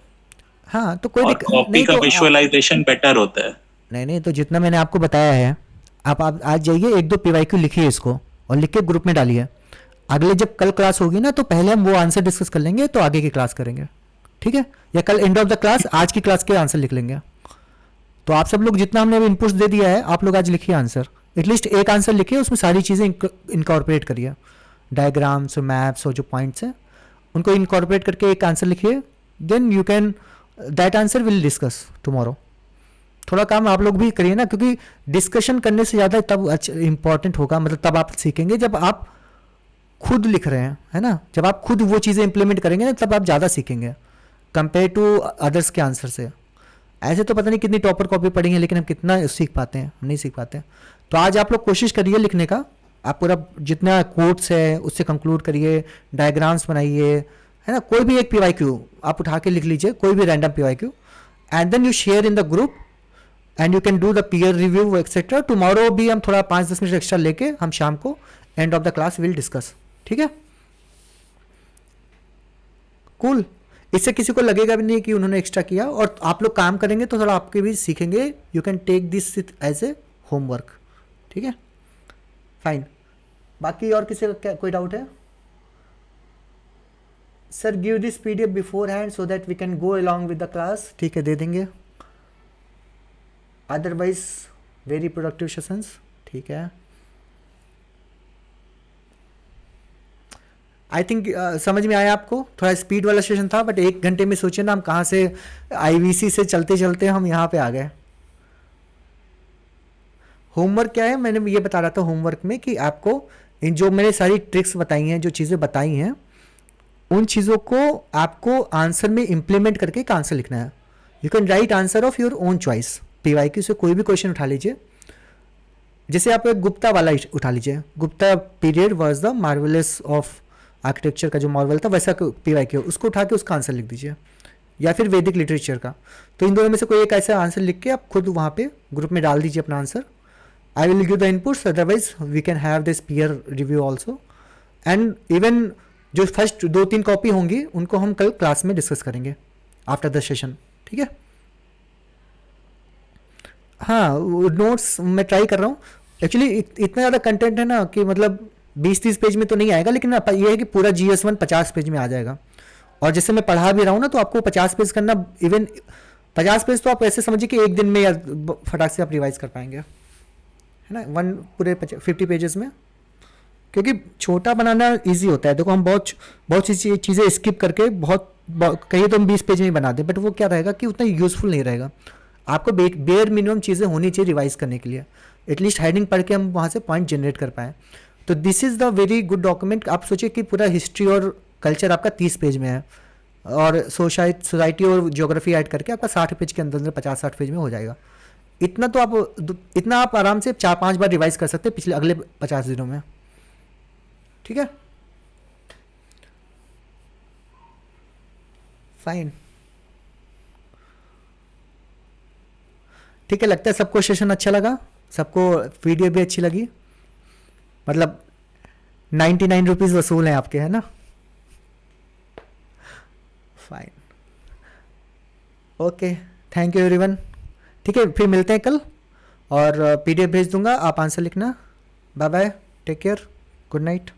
हाँ, तो कोई और दिक्कत कॉपी नहीं। का तो विजुअलाइजेशन बेटर होता है। नहीं नहीं, तो जितना मैंने आपको बताया है, आप आज जाइए, 1-2 पीवाईक्यू लिखिए इसको और लिख के ग्रुप में डालिए। अगले जब कल क्लास होगी ना, तो पहले हम वो आंसर डिस्कस कर लेंगे, तो आगे की क्लास करेंगे, ठीक है? या कल एंड ऑफ द क्लास आज की क्लास के आंसर लिख लेंगे। तो आप सब लोग जितना हमने अभी इनपुट्स दे दिया है, आप लोग आज लिखिए आंसर, एटलीस्ट एक आंसर लिखिए, उसमें सारी चीज़ें इनकॉर्पोरेट करिए, डायग्राम्स, मैप्स और जो पॉइंट्स हैं उनको इनकॉर्पोरेट करके एक आंसर लिखिए। Then you can that answer will discuss tomorrow. थोड़ा काम आप लोग भी करिए ना, क्योंकि डिस्कशन करने से ज़्यादा तब अच्छा इंपॉर्टेंट होगा, मतलब तब आप सीखेंगे जब आप खुद लिख रहे हैं, है ना, जब आप खुद वो चीज़ें इंप्लीमेंट करेंगे ना, तब आप ज़्यादा सीखेंगे कंपेयर टू अदर्स के आंसर से। ऐसे तो पता नहीं कितनी टॉपर कॉपी पढ़ी है, लेकिन हम कितना सीख पाते हैं, हम नहीं सीख पाते। तो आज आप लोग कोशिश करिए लिखने का, आप पूरा जितना कोट्स है उससे कंक्लूड करिए, डायग्राम्स बनाइए, है ना, कोई भी एक पीवाईक्यू आप उठा के लिख लीजिए, कोई भी random PYQ, and then you share in the group and you can do the peer review etcetera. Tomorrow भी हम थोड़ा 5-10 मिनट एक्स्ट्रा लेके हम शाम को end of the class will discuss, ठीक है? कूल। इससे किसी को लगेगा भी नहीं कि उन्होंने एक्स्ट्रा किया, और आप लोग काम करेंगे तो थोड़ा आपके भी सीखेंगे। You can take this as a homework, ठीक है? फाइन। बाकी और किसी का कोई डाउट है? Sir give this PDF beforehand so that we can go along with the class. ठीक है, दे देंगे। अदरवाइज वेरी प्रोडक्टिव सेशंस, ठीक है। आई थिंक समझ में आया आपको, थोड़ा स्पीड वाला सेशन था, बट 1 घंटे में सोचिए ना हम कहाँ से आईवीसी से चलते चलते हम यहाँ पे आ गए। होमवर्क क्या है, मैंने ये बता रहा था होमवर्क में कि आपको इन जो मैंने सारी ट्रिक्स बताई हैं, जो चीज़ें बताई हैं, उन चीज़ों को आपको आंसर में इम्प्लीमेंट करके एक आंसर लिखना है। You can write answer of your own choice. PYQ से कोई भी क्वेश्चन उठा लीजिए, जैसे आप एक गुप्ता वाला उठा लीजिए, Gupta period was the marvellous of architecture का जो मॉडल था, वैसा पीवाईक्यू, उसको उठा के उसका आंसर लिख दीजिए। या फिर वैदिक लिटरेचर का। तो इन दोनों में से कोई एक ऐसा आंसर लिख के आप खुद वहाँ पे ग्रुप में डाल दीजिए अपना answer. I will give the inputs, otherwise we can have this peer review also. And even जो फर्स्ट 2-3 कॉपी होंगी उनको हम कल क्लास में डिस्कस करेंगे आफ्टर द सेशन, ठीक है। हाँ, नोट्स मैं ट्राई कर रहा हूँ। एक्चुअली इतना ज़्यादा कंटेंट है ना कि मतलब 20-30 पेज में तो नहीं आएगा, लेकिन ना ये है कि पूरा GS1 50 पेज में आ जाएगा। और जैसे मैं पढ़ा भी रहा हूँ ना, तो आपको 50 पेज करना, इवन 50 पेज तो आप ऐसे समझिए कि एक दिन में या फटाक से आप रिवाइज कर पाएंगे, है ना, वन पूरे 50 पेजेस में। क्योंकि छोटा बनाना इजी होता है। देखो हम बहुत बहुत सी चीज़ें स्किप करके कहीं तो हम 20 पेज में ही बना दें, बट वो क्या रहेगा कि उतना यूज़फुल नहीं रहेगा। आपको बेयर मिनिमम चीज़ें होनी चाहिए रिवाइज करने के लिए, एटलीस्ट हेडिंग पढ़ के हम वहाँ से पॉइंट जनरेट कर पाएँ। तो this is the very good document. आप सोचिए कि पूरा हिस्ट्री और कल्चर आपका 30 पेज में है, और सोसाइटी और ज्योग्राफी ऐड करके आपका 60 पेज के अंदर 50-60 पेज में हो जाएगा। इतना आप आराम से 4-5 बार रिवाइज कर सकते हैं पिछले अगले 50 दिनों में, ठीक है। फाइन, ठीक है। लगता है सबको सेशन अच्छा लगा, सबको वीडियो भी अच्छी लगी। मतलब 99 रुपीज़ वसूल हैं आपके, है ना। Fine, okay, thank you everyone. ठीक है, फिर मिलते हैं कल, और PDF भेज दूंगा, आप आंसर लिखना। Bye bye, take care, good night.